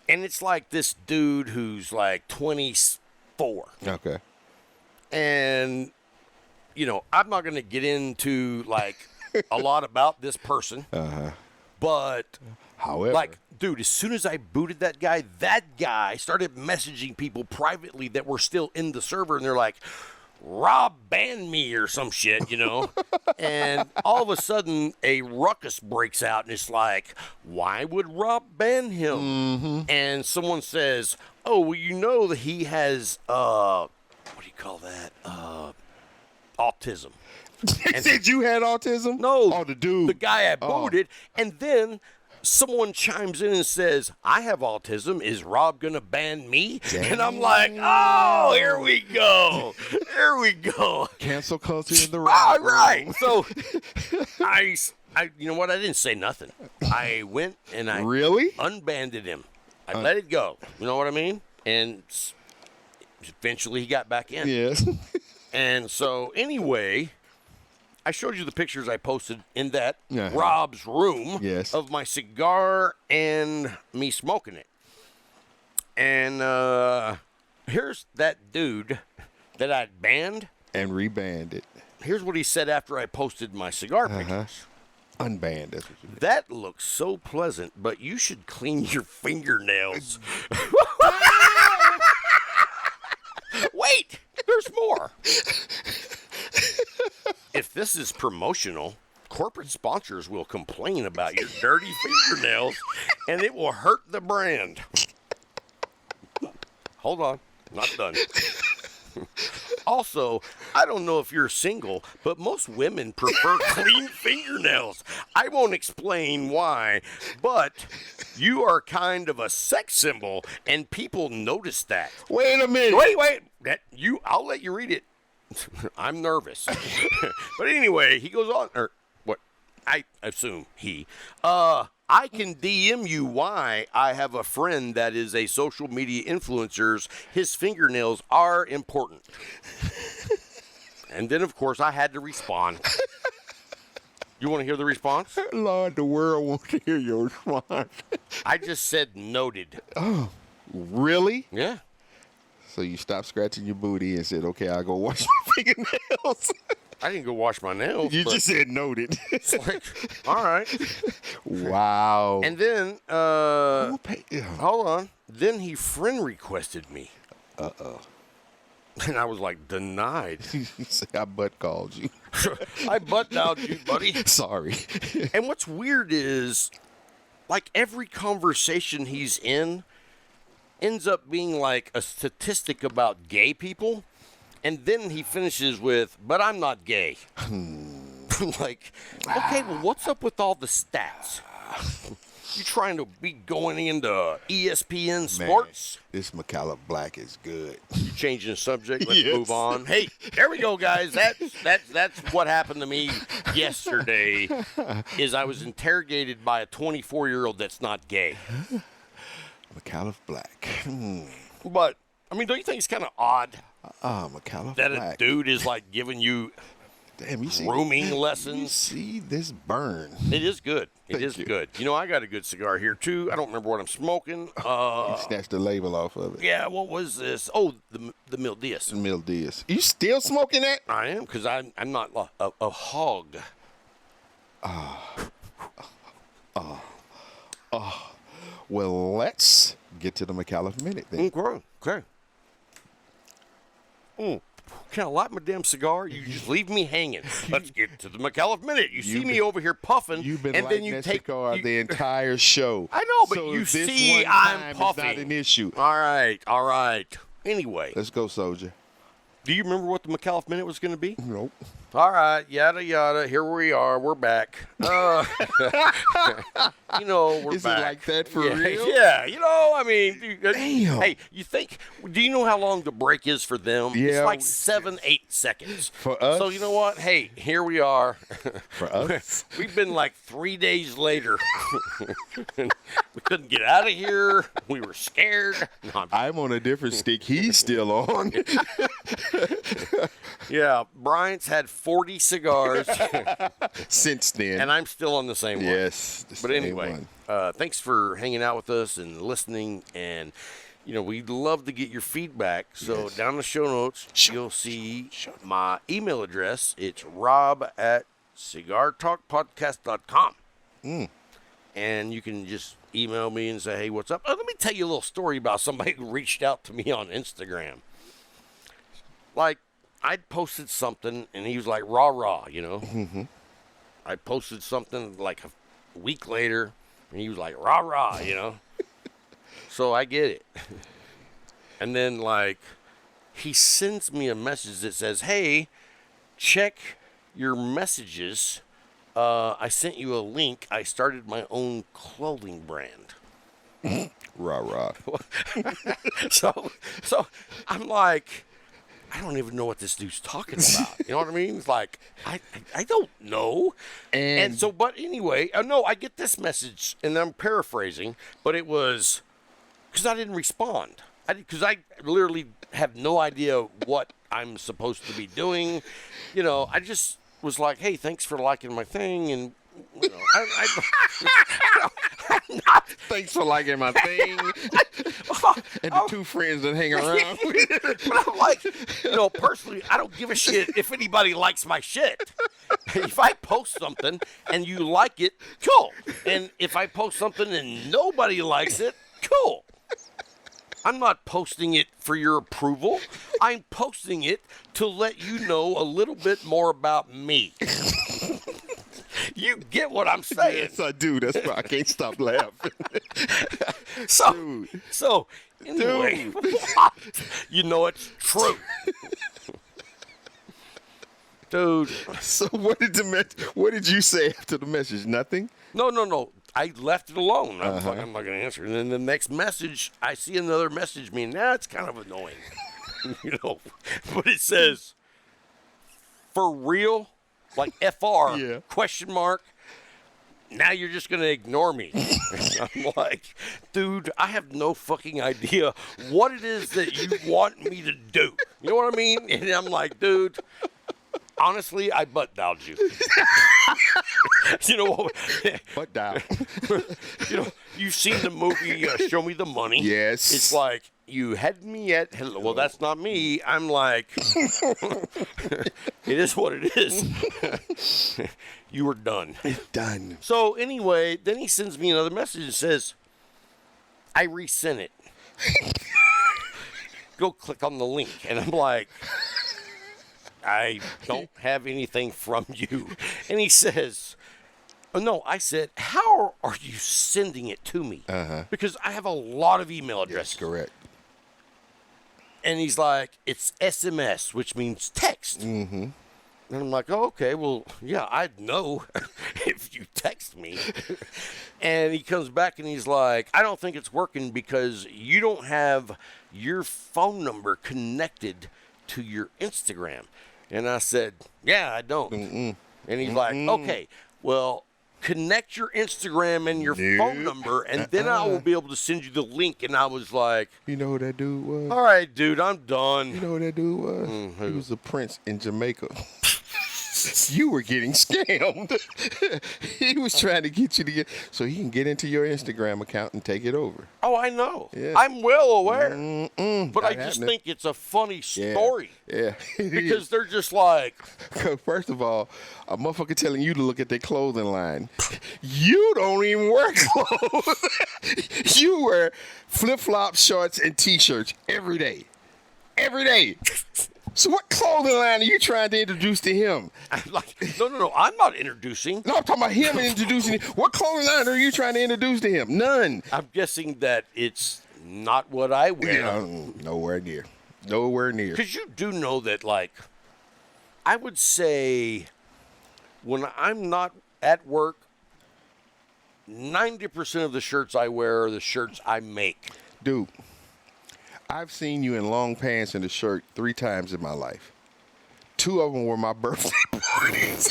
Speaker 1: And it's like this dude who's like 24.
Speaker 2: Okay.
Speaker 1: And, you know, I'm not going to get into like a lot about this person. But,
Speaker 2: however,
Speaker 1: like, dude, as soon as I booted that guy started messaging people privately that were still in the server. And they're like, Rob banned me or some shit, you know? And all of a sudden, a ruckus breaks out, and it's like, why would Rob ban him? And someone says, oh, well, you know that he has, what do you call that? Autism.
Speaker 2: And said you had autism?
Speaker 1: No.
Speaker 2: Oh, the dude.
Speaker 1: The guy I booted. And then someone chimes in and says, I have autism. Is Rob going to ban me?
Speaker 2: Damn.
Speaker 1: And I'm like, oh, here we go. Here we go.
Speaker 2: Cancel culture in the right.
Speaker 1: Right. So I, you know what? I didn't say nothing. I went and I unbanded him. I let it go. You know what I mean? And eventually he got back in.
Speaker 2: Yes.
Speaker 1: And so anyway, I showed you the pictures I posted in that Rob's room of my cigar and me smoking it. And here's that dude that I'd banned.
Speaker 2: And rebanned it.
Speaker 1: Here's what he said after I posted my cigar pictures.
Speaker 2: Unbanned. That's what you do.
Speaker 1: That looks so pleasant, but you should clean your fingernails. Wait, there's more. If this is promotional, corporate sponsors will complain about your dirty fingernails, and it will hurt the brand. Hold on, not done. Also, I don't know if you're single, but most women prefer clean fingernails. I won't explain why, but you are kind of a sex symbol, and people notice that.
Speaker 2: Wait a minute.
Speaker 1: Wait. I'll let you read it. I'm nervous. But anyway, he goes on, or what? I assume he. I can DM you why I have a friend that is a social media influencer. His fingernails are important. And then, of course, I had to respond. You want to hear the response?
Speaker 2: Lord, the world wants to hear your response.
Speaker 1: I just said noted.
Speaker 2: Oh, really?
Speaker 1: Yeah.
Speaker 2: So you stopped scratching your booty and said, okay, I'll go wash my fingernails.
Speaker 1: I didn't go wash my nails.
Speaker 2: You just said noted.
Speaker 1: It's like, all right.
Speaker 2: Wow.
Speaker 1: And then, hold on. Then he friend requested me.
Speaker 2: Uh-oh.
Speaker 1: And I was like, denied.
Speaker 2: You say I butt called you.
Speaker 1: I butt dialed you, buddy.
Speaker 2: Sorry.
Speaker 1: And what's weird is, like, every conversation he's in ends up being like a statistic about gay people. And then he finishes with, but I'm not gay. Like, okay, well, what's up with all the stats? You trying to be going into ESPN Sports?
Speaker 2: Man, this Micallef Black is good.
Speaker 1: You changing the subject? Let's
Speaker 2: Yes.
Speaker 1: move on. Hey, there we go, guys. That's what happened to me yesterday. Is I was interrogated by a 24-year-old that's not gay.
Speaker 2: Micallef Black.
Speaker 1: But I mean, don't you think it's kind of odd
Speaker 2: Micallef
Speaker 1: that
Speaker 2: Black.
Speaker 1: a dude is like giving you
Speaker 2: Damn, you see,
Speaker 1: grooming
Speaker 2: You
Speaker 1: lessons?
Speaker 2: see this burn.
Speaker 1: It is good. It
Speaker 2: Thank
Speaker 1: is
Speaker 2: you.
Speaker 1: good. You know, I got a good cigar here too. I don't remember what I'm smoking.
Speaker 2: You snatched the label off of it.
Speaker 1: Yeah, what was this? Oh, the Mil Diaz.
Speaker 2: Mil Diaz. You still smoking that?
Speaker 1: I am, because I'm not a hog.
Speaker 2: Well, let's get to the Micallef Minute then.
Speaker 1: Okay. Can I light my damn cigar? You just leave me hanging. Let's get to the Micallef Minute. You see me over here puffing,
Speaker 2: You've been
Speaker 1: and
Speaker 2: lighting
Speaker 1: then you
Speaker 2: that
Speaker 1: take
Speaker 2: cigar the entire show.
Speaker 1: I know, but
Speaker 2: so
Speaker 1: you
Speaker 2: this
Speaker 1: see
Speaker 2: one
Speaker 1: I'm
Speaker 2: time is
Speaker 1: puffing.
Speaker 2: not an issue.
Speaker 1: All right. Anyway,
Speaker 2: Let's go, soldier.
Speaker 1: do you remember what the Micallef Minute was going to be?
Speaker 2: Nope.
Speaker 1: All right, yada yada. Here we are. We're back. We're
Speaker 2: Is
Speaker 1: back.
Speaker 2: it like that for
Speaker 1: Yeah,
Speaker 2: real?
Speaker 1: Yeah, I mean,
Speaker 2: Damn.
Speaker 1: Hey, you think? Do you know how long the break is for them?
Speaker 2: Yeah,
Speaker 1: it's like 7-8 seconds.
Speaker 2: For us?
Speaker 1: So you know what? Hey, here we are.
Speaker 2: For us?
Speaker 1: We've been like 3 days later. We couldn't get out of here. We were scared. No,
Speaker 2: I'm on a different stick. He's still on.
Speaker 1: yeah, Bryant's had 40 cigars,
Speaker 2: Since then.
Speaker 1: and I'm still on the same one.
Speaker 2: Yes. the
Speaker 1: But
Speaker 2: same
Speaker 1: anyway,
Speaker 2: one.
Speaker 1: thanks for hanging out with us and listening. And, we'd love to get your feedback. So
Speaker 2: Yes.
Speaker 1: down the show notes, you'll see my email address. It's rob@cigartalkpodcast.com. And you can just email me and say, hey, what's up? Let me tell you a little story about somebody who reached out to me on Instagram. Like, I'd posted something, and he was like, rah,
Speaker 2: Mm-hmm.
Speaker 1: I posted something like a week later, and he was like, rah, So I get it. And then, like, he sends me a message that says, hey, check your messages. I sent you a link. I started my own clothing brand.
Speaker 2: Rah.
Speaker 1: So I'm like, I don't even know what this dude's talking about. You know what I mean? It's like, I don't know. And so, but anyway, no, I get this message, and I'm paraphrasing, but it was because I didn't respond. Because I literally have no idea what I'm supposed to be doing. I just was like, hey, thanks for liking my thing, and I'm not.
Speaker 2: Thanks for liking my thing. And the two friends that hang around.
Speaker 1: But I'm like, personally, I don't give a shit if anybody likes my shit. if I post something and you like it, cool. And if I post something and nobody likes it, cool. I'm not posting it for your approval. I'm posting it to let you know a little bit more about me. You get what I'm saying?
Speaker 2: Yes, I do. That's why I can't stop laughing.
Speaker 1: So anyway, you know it's true. Dude.
Speaker 2: So what did you say after the message? Nothing?
Speaker 1: No. I left it alone. I'm not going to answer. And then the next message, I see another message meaning, it's kind of annoying. But it says, for real, like FR, question mark, now you're just going to ignore me. I'm like, dude, I have no fucking idea what it is that you want me to do. You know what I mean? And I'm like, dude, honestly, I butt dialed you. You know what?
Speaker 2: Butt dial.
Speaker 1: You've seen the movie Show Me the Money.
Speaker 2: Yes.
Speaker 1: It's like, you had me at hello. Well, that's not me. I'm like, it is what it is. You were done.
Speaker 2: Done.
Speaker 1: So anyway, then he sends me another message and says, I resent it. Go click on the link. And I'm like, I don't have anything from you. And he says, no, I said, how are you sending it to me? Because I have a lot of email addresses.
Speaker 2: Yes, correct.
Speaker 1: And he's like, it's SMS, which means text. Mm-hmm. And I'm like, oh, okay, well, yeah, I'd know if you text me. And he comes back and he's like, I don't think it's working because you don't have your phone number connected to your Instagram. And I said, yeah, I don't. And he's like, okay, well, connect your Instagram and your phone number, and then I will be able to send you the link. And I was like,
Speaker 2: you know who that dude was?
Speaker 1: All right, dude, I'm done.
Speaker 2: You know who that dude was? He was a prince in Jamaica. You were getting scammed. He was trying to get you to get so he can get into your Instagram account and take it over.
Speaker 1: Oh, I know.
Speaker 2: Yeah.
Speaker 1: I'm well aware. But I just think it's a funny story.
Speaker 2: Yeah.
Speaker 1: Because they're just like,
Speaker 2: first of all, a motherfucker telling you to look at their clothing line. You don't even wear clothes. You wear flip-flops, shorts, and T-shirts every day. Every day. So what clothing line are you trying to introduce to him?
Speaker 1: No. I'm not introducing.
Speaker 2: No, I'm talking about him introducing. What clothing line are you trying to introduce to him? None.
Speaker 1: I'm guessing that it's not what I wear.
Speaker 2: Yeah, nowhere near. Nowhere near.
Speaker 1: Because you do know that, like, I would say when I'm not at work, 90% of the shirts I wear are the shirts I make.
Speaker 2: Dude. I've seen you in long pants and a shirt 3 times in my life. 2 of them were my birthday parties.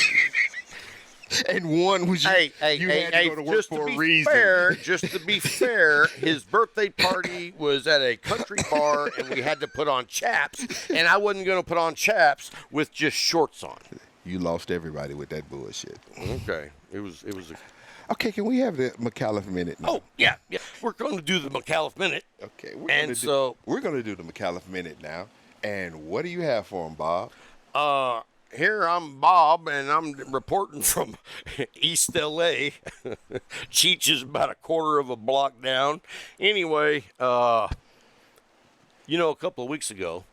Speaker 2: And one was you had to go to work for a reason.
Speaker 1: Just to be fair, his birthday party was at a country bar, and we had to put on chaps, and I wasn't going to put on chaps with just shorts on.
Speaker 2: You lost everybody with that bullshit.
Speaker 1: Okay. It was
Speaker 2: Okay, can we have the Micallef Minute now?
Speaker 1: Oh, yeah. We're going to do the Micallef Minute.
Speaker 2: Okay.
Speaker 1: We're
Speaker 2: going to do the Micallef Minute now. And what do you have for him, Bob?
Speaker 1: Here I'm Bob, and I'm reporting from East L.A. Cheech is about a quarter of a block down. Anyway, a couple of weeks ago,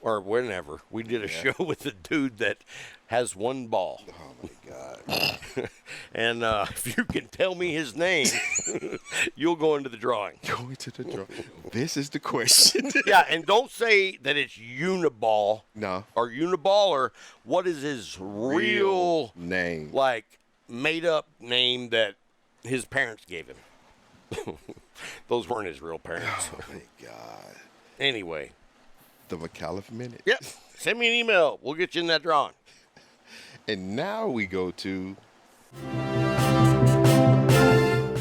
Speaker 1: or whenever, we did a show with a dude that has one ball.
Speaker 2: Oh, my God.
Speaker 1: And if you can tell me his name, you'll go into the drawing.
Speaker 2: Go into the drawing. This is the question.
Speaker 1: Yeah, and don't say that it's Uniball.
Speaker 2: No.
Speaker 1: Or Uniballer. What is his real
Speaker 2: name?
Speaker 1: Like, made-up name that his parents gave him. Those weren't his real parents.
Speaker 2: Oh, my God.
Speaker 1: Anyway.
Speaker 2: The Micallef Minute.
Speaker 1: Yep. Send me an email. We'll get you in that drawing.
Speaker 2: And now we go to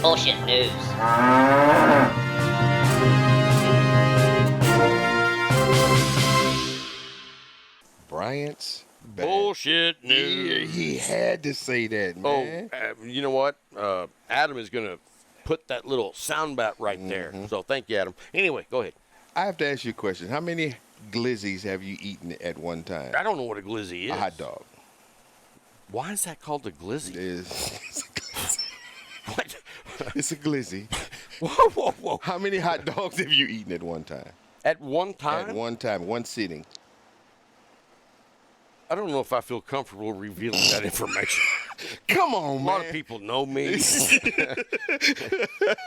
Speaker 3: bullshit news.
Speaker 2: Bryant's
Speaker 1: bullshit news.
Speaker 2: He had to say that, man.
Speaker 1: Oh, you know what? Adam is going to put that little soundbite right there. So thank you, Adam. Anyway, go ahead.
Speaker 2: I have to ask you a question. How many glizzies have you eaten at one time?
Speaker 1: I don't know what a glizzy is.
Speaker 2: A hot dog.
Speaker 1: Why is that called a glizzy?
Speaker 2: It is.
Speaker 1: What?
Speaker 2: It's a glizzy.
Speaker 1: Whoa, whoa, whoa.
Speaker 2: How many hot dogs have you eaten at one time?
Speaker 1: At one time?
Speaker 2: At one time, one sitting.
Speaker 1: I don't know if I feel comfortable revealing that information.
Speaker 2: Come on, man.
Speaker 1: A lot of people know me.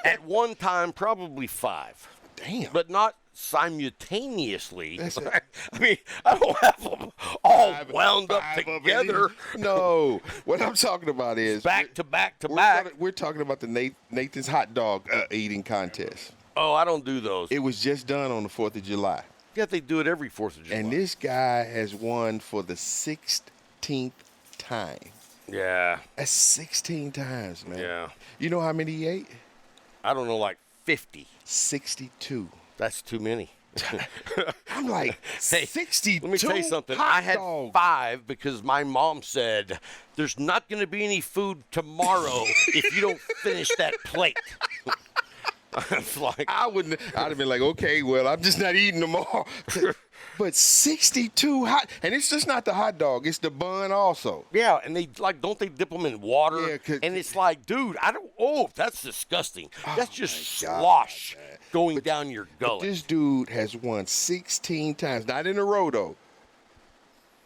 Speaker 1: At one time, probably 5.
Speaker 2: Damn.
Speaker 1: But not simultaneously. I mean, I don't have them all wound up together.
Speaker 2: No. What I'm talking about is
Speaker 1: back to back to back.
Speaker 2: We're talking about the Nathan's hot dog eating contest.
Speaker 1: Oh, I don't do those.
Speaker 2: It was just done on the 4th of July.
Speaker 1: Yeah, they do it every 4th of July.
Speaker 2: And this guy has won for the 16th time.
Speaker 1: Yeah.
Speaker 2: That's 16 times, man.
Speaker 1: Yeah.
Speaker 2: You know how many he ate?
Speaker 1: I don't know, like 50.
Speaker 2: 62.
Speaker 1: That's too many.
Speaker 2: I'm like,
Speaker 1: hey,
Speaker 2: 62
Speaker 1: let me tell you something. I had 5 because my mom said, there's not going to be any food tomorrow if you don't finish that plate. Like,
Speaker 2: I'd have been like, okay, well, I'm just not eating them all. But 62 hot, and it's just not the hot dog, it's the bun also.
Speaker 1: Yeah, and don't they dip them in water?
Speaker 2: Yeah,
Speaker 1: and it's like, dude, that's disgusting. That's just slosh down your gullet.
Speaker 2: This dude has won 16 times, not in a row though.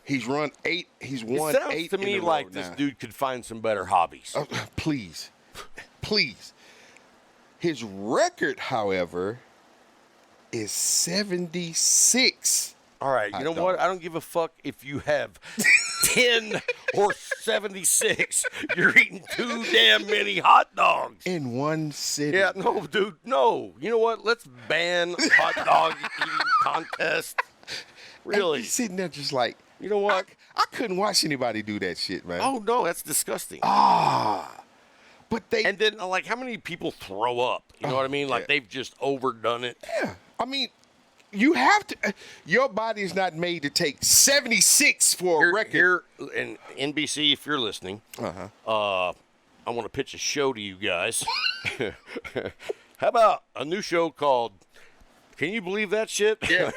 Speaker 2: He's won 8. He's won 8.
Speaker 1: It sounds to me like this dude could find some better hobbies.
Speaker 2: Please. His record, however, is 76.
Speaker 1: All right, you know what? I don't give a fuck if you have 10 or 76. You're eating too damn many hot dogs.
Speaker 2: In one sitting.
Speaker 1: Yeah, no, dude, no. You know what? Let's ban hot dog eating contest. Really?
Speaker 2: And he's sitting there just like,
Speaker 1: you know what?
Speaker 2: I couldn't watch anybody do that shit, man.
Speaker 1: Oh, no, that's disgusting.
Speaker 2: But
Speaker 1: and then, like, how many people throw up? You know what I mean? Like, they've just overdone it.
Speaker 2: Yeah. I mean, you have to. Your body's not made to take 76 for a record.
Speaker 1: Here, and NBC, if you're listening, I want to pitch a show to you guys. How about a new show called Can You Believe That Shit?
Speaker 2: Yeah.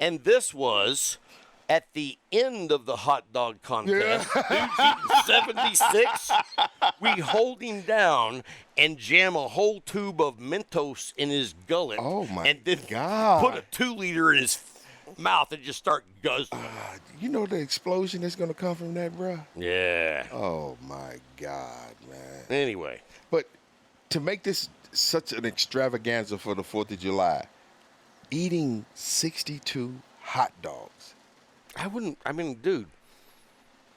Speaker 1: And this was at the end of the hot dog contest. Dude's eating 76. We hold him down and jam a whole tube of Mentos in his gullet.
Speaker 2: Oh, my
Speaker 1: And then
Speaker 2: God.
Speaker 1: put a 2-liter in his mouth and just start guzzling.
Speaker 2: You know the explosion that's going to come from that, bro?
Speaker 1: Yeah.
Speaker 2: Oh, my God, man.
Speaker 1: Anyway.
Speaker 2: But to make this such an extravaganza for the 4th of July, eating 62 hot dogs.
Speaker 1: Dude,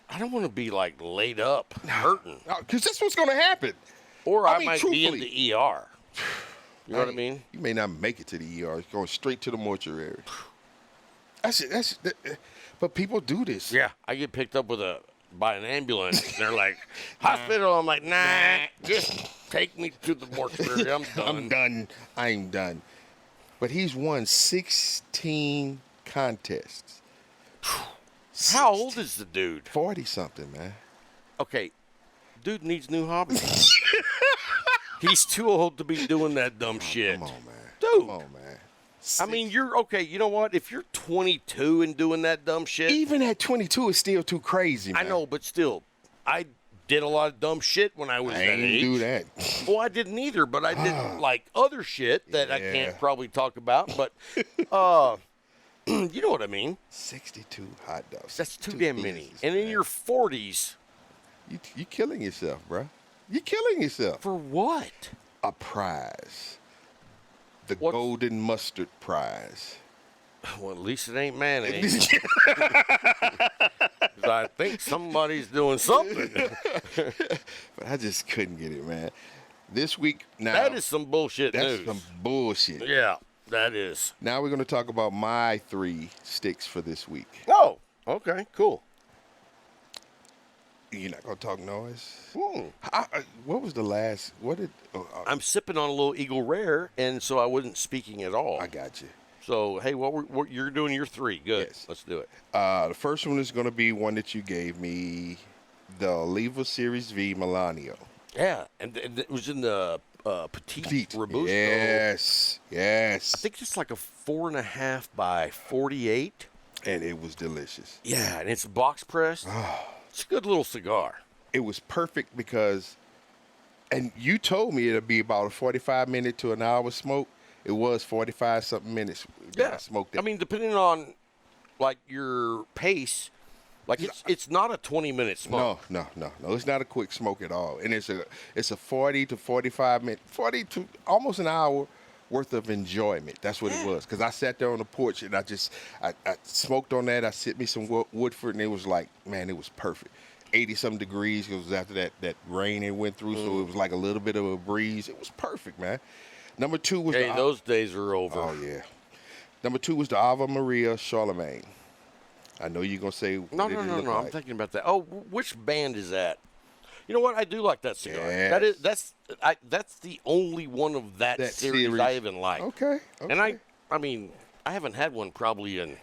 Speaker 1: I don't want to be, like, laid up, hurting.
Speaker 2: Because that's what's going to happen.
Speaker 1: Or I might be in the ER. You know what I mean?
Speaker 2: You may not make it to the ER. It's going straight to the mortuary. But people do this.
Speaker 1: Yeah, I get picked up by an ambulance. And they're like, hospital. I'm like, nah, just take me to the mortuary. I'm done.
Speaker 2: I'm done. I'm done. But he's won 16 contests.
Speaker 1: How old is the dude?
Speaker 2: 40-something, man.
Speaker 1: Okay, dude needs new hobbies. He's too old to be doing that dumb shit.
Speaker 2: Come on, man.
Speaker 1: Dude.
Speaker 2: Come on, man.
Speaker 1: I mean, you're okay. You know what? If you're 22 and doing that dumb shit.
Speaker 2: Even at 22, it's still too crazy, man.
Speaker 1: I know, but still, I did a lot of dumb shit when I was that age.
Speaker 2: I didn't do that.
Speaker 1: Well, I didn't either, but I did like other shit that I can't probably talk about. But, you know what I mean?
Speaker 2: 62 hot dogs.
Speaker 1: That's too damn many. And in your 40s.
Speaker 2: You killing yourself, bro. You're killing yourself.
Speaker 1: For what?
Speaker 2: A prize. The Golden Mustard Prize.
Speaker 1: Well, at least it ain't mayonnaise. I think somebody's doing something.
Speaker 2: But I just couldn't get it, man. This week, now.
Speaker 1: That is some bullshit news.
Speaker 2: That's some bullshit.
Speaker 1: Yeah, that is.
Speaker 2: Now we're going to talk about my 3 sticks for this week.
Speaker 1: Oh, okay, cool.
Speaker 2: You're not going to talk noise?
Speaker 1: Hmm.
Speaker 2: What was the last? What did?
Speaker 1: I'm sipping on a little Eagle Rare, and so I wasn't speaking at all.
Speaker 2: I got you.
Speaker 1: So, hey, what you're doing your 3. Good.
Speaker 2: Yes.
Speaker 1: Let's do it.
Speaker 2: The first one is going to be one that you gave me, the Oliva Series V Milano.
Speaker 1: Yeah, and it was in the Petite Robusto.
Speaker 2: Yes.
Speaker 1: I think it's like a 4.5 by 48.
Speaker 2: And it was delicious.
Speaker 1: Yeah, and it's box pressed. It's a good little cigar.
Speaker 2: It was perfect because, and you told me it'd be about a 45-minute to an hour smoke. It was 45-something minutes that I smoked it.
Speaker 1: I mean, depending on, like, your pace, like, it's not a 20-minute smoke.
Speaker 2: No. It's not a quick smoke at all. And it's a 40 to 45 minute, 40 to almost an hour worth of enjoyment. That's what it was. Because I sat there on the porch and I smoked on that. I sipped me some Woodford, and it was like, man, it was perfect. 80-something degrees. It was after that rain it went through, so it was like a little bit of a breeze. It was perfect, man. Number 2 was
Speaker 1: those days are over.
Speaker 2: Oh, yeah. Number 2 was the Ave Maria Charlemagne. I know you're going to say,
Speaker 1: No.
Speaker 2: Like?
Speaker 1: I'm thinking about that. Oh, which band is that? You know what? I do like that cigar.
Speaker 2: Yes.
Speaker 1: That's the only one of that series I even like.
Speaker 2: Okay.
Speaker 1: And I mean, I haven't had one probably in,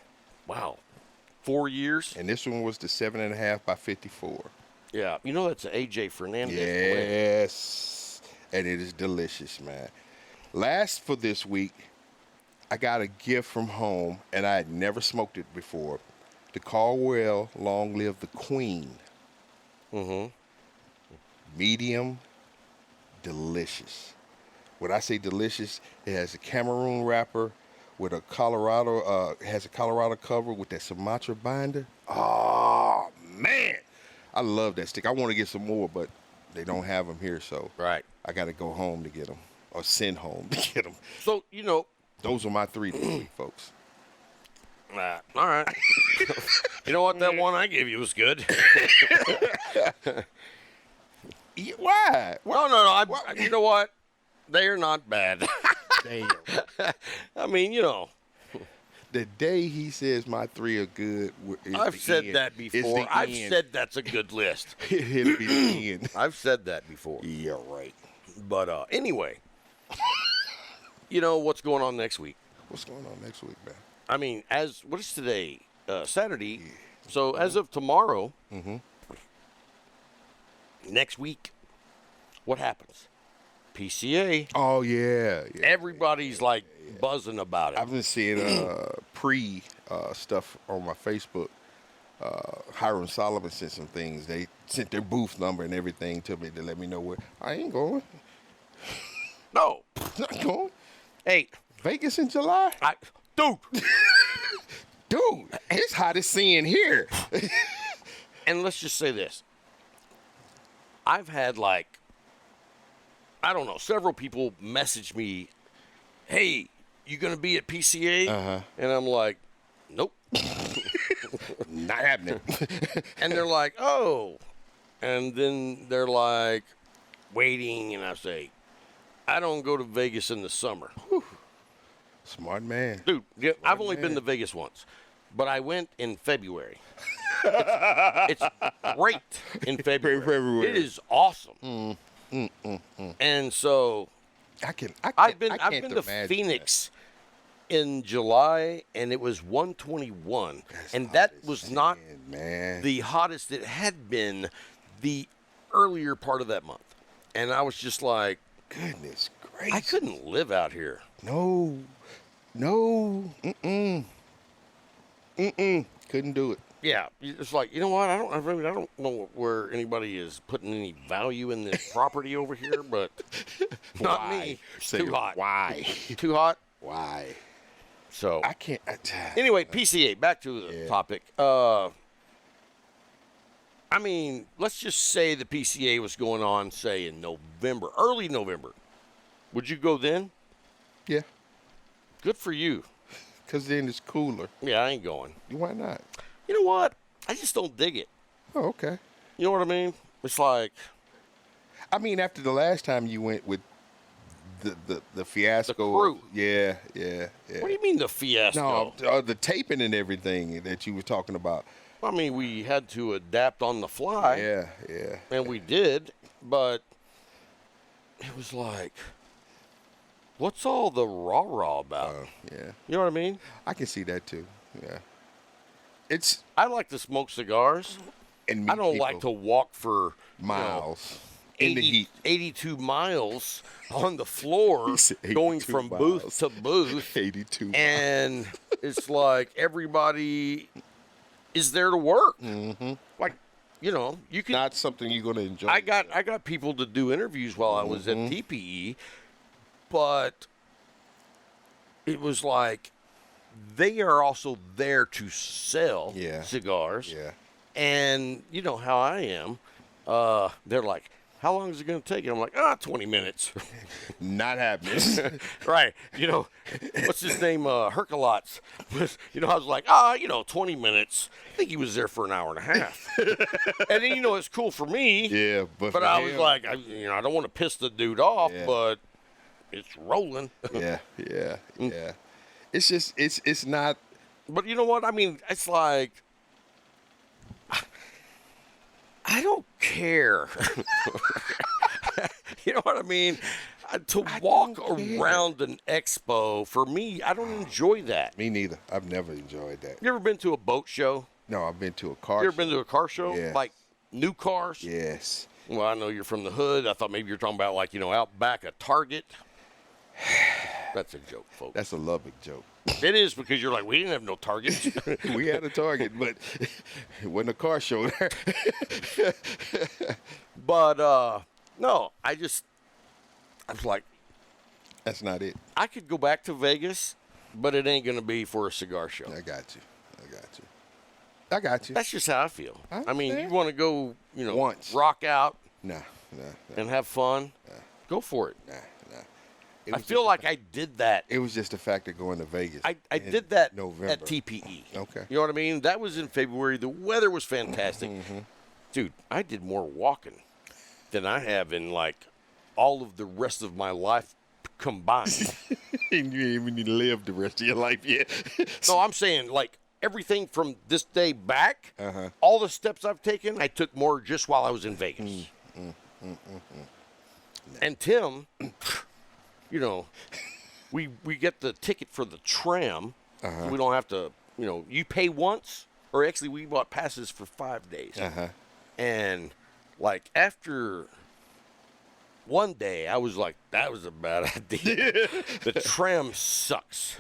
Speaker 1: 4 years.
Speaker 2: And this one was the 7.5 by 54.
Speaker 1: Yeah. You know that's an AJ Fernandez blend.
Speaker 2: Yes. And it is delicious, man. Last for this week, I got a gift from home, and I had never smoked it before. The Caldwell Long Live the Queen.
Speaker 1: Mm-hmm.
Speaker 2: Medium, delicious. When I say delicious, it has a Cameroon wrapper with a Colorado cover with that Sumatra binder. Oh, man. I love that stick. I want to get some more, but they don't have them here, so
Speaker 1: Right.
Speaker 2: I got to go home to get them, or send home to get them.
Speaker 1: So,
Speaker 2: Those are my 3 this week, folks.
Speaker 1: all right. You know what? That one I gave you was good.
Speaker 2: Why?
Speaker 1: No. You know what? They are not bad.
Speaker 2: Damn.
Speaker 1: I mean,
Speaker 2: The day he says my 3 are good,
Speaker 1: I've said that before. I've said that's a good list.
Speaker 2: It'll be the end.
Speaker 1: I've said that before.
Speaker 2: Yeah, right.
Speaker 1: But anyway, what's going on next week?
Speaker 2: What's going on next week, man?
Speaker 1: I mean, what is today? Saturday. Yeah. So as of tomorrow, next week, what happens? PCA.
Speaker 2: Oh, yeah.
Speaker 1: Everybody's buzzing about it.
Speaker 2: I've been seeing pre stuff on my Facebook. Hiram Solomon sent some things. They sent their booth number and everything to me to let me know where. I ain't going.
Speaker 1: No.
Speaker 2: Not going.
Speaker 1: Hey.
Speaker 2: Vegas in July?
Speaker 1: Dude,
Speaker 2: it's hot as sin here.
Speaker 1: And let's just say this. I've had several people message me, hey, you going to be at PCA? And I'm like, nope.
Speaker 2: Not happening.
Speaker 1: And they're like, oh. And then they're like, waiting. And I say, I don't go to Vegas in the summer.
Speaker 2: Whew. Smart man.
Speaker 1: Dude, I've only been to Vegas once, but I went in February. It's great in February. It is awesome. And so I've been to Phoenix in July, and it was 121, and that was not the hottest it had been the earlier part of that month. And I was just like,
Speaker 2: goodness gracious,
Speaker 1: I couldn't live out here.
Speaker 2: No. Couldn't do it.
Speaker 1: Yeah, it's like, you know what? I don't know where anybody is putting any value in this property over here, but not me. It's too hot.
Speaker 2: Why?
Speaker 1: Too hot?
Speaker 2: Why?
Speaker 1: So
Speaker 2: I can't.
Speaker 1: Anyway, PCA. Back to the topic. I mean, let's just say the PCA was going on, say in November, early November. Would you go then?
Speaker 2: Yeah.
Speaker 1: Good for you.
Speaker 2: Because then it's cooler.
Speaker 1: Yeah, I ain't going.
Speaker 2: Why not?
Speaker 1: You know what? I just don't dig it.
Speaker 2: Oh, okay.
Speaker 1: You know what I mean? It's like,
Speaker 2: I mean, after the last time you went with the fiasco.
Speaker 1: The crew.
Speaker 2: Yeah.
Speaker 1: What do you mean the fiasco?
Speaker 2: No, the taping and everything that you were talking about.
Speaker 1: I mean, we had to adapt on the fly.
Speaker 2: Yeah.
Speaker 1: And we did, but it was like, what's all the rah-rah about?
Speaker 2: Yeah.
Speaker 1: You know what I mean?
Speaker 2: I can see that too. Yeah.
Speaker 1: I like to smoke cigars.
Speaker 2: And
Speaker 1: I don't like to walk for
Speaker 2: miles
Speaker 1: in the heat. 82 miles on the floor going from booth to booth.
Speaker 2: 82 miles.
Speaker 1: And it's like everybody is there to work.
Speaker 2: Mm-hmm.
Speaker 1: Like, you know, you can
Speaker 2: not something you're going to enjoy.
Speaker 1: I got people to do interviews while I was at TPE, but it was like they are also there to sell cigars.
Speaker 2: Yeah.
Speaker 1: And you know how I am. They're like, how long is it going to take? And I'm like, 20 minutes.
Speaker 2: Not happening.
Speaker 1: Right. You know, what's his name? Herculots. You know, I was like, 20 minutes. I think he was there for an hour and a half. And then, you know, it's cool for me.
Speaker 2: Yeah. But
Speaker 1: I was like, I don't want to piss the dude off, but it's rolling.
Speaker 2: Yeah. It's just, it's not.
Speaker 1: But you know what? I mean, it's like, I don't care. You know what I mean? To walk around an expo, for me, I don't enjoy that.
Speaker 2: Me neither. I've never enjoyed that.
Speaker 1: You ever been to a boat show?
Speaker 2: No, I've been to a car show.
Speaker 1: You ever been to a car show?
Speaker 2: Yeah.
Speaker 1: Like new cars?
Speaker 2: Yes.
Speaker 1: Well, I know you're from the hood. I thought maybe you're talking about like, out back at Target. That's a joke, folks.
Speaker 2: That's a Lubbock joke.
Speaker 1: It is, because you're like, we didn't have no Targets.
Speaker 2: We had a Target, but it wasn't a car show there.
Speaker 1: But, no, I was like,
Speaker 2: that's not it.
Speaker 1: I could go back to Vegas, but it ain't going to be for a cigar show.
Speaker 2: I got you.
Speaker 1: That's just how I feel. I mean, you want to go,
Speaker 2: once
Speaker 1: rock out
Speaker 2: Nah.
Speaker 1: and have fun, go for it.
Speaker 2: Nah.
Speaker 1: I feel like I did that.
Speaker 2: It was just the fact of going to Vegas.
Speaker 1: I did that
Speaker 2: November.
Speaker 1: at TPE.
Speaker 2: Okay.
Speaker 1: You know what I mean? That was in February. The weather was fantastic. Dude, I did more walking than I have in, like, all of the rest of my life combined.
Speaker 2: You ain't even need to live the rest of your life yet.
Speaker 1: No, I'm saying, like, everything from this day back, all the steps I've taken, I took more just while I was in Vegas. And Tim, we get the ticket for the tram. So we don't have to, you pay once, or actually we bought passes for 5 days. And, like, after one day, I was like, that was a bad idea. The tram sucks.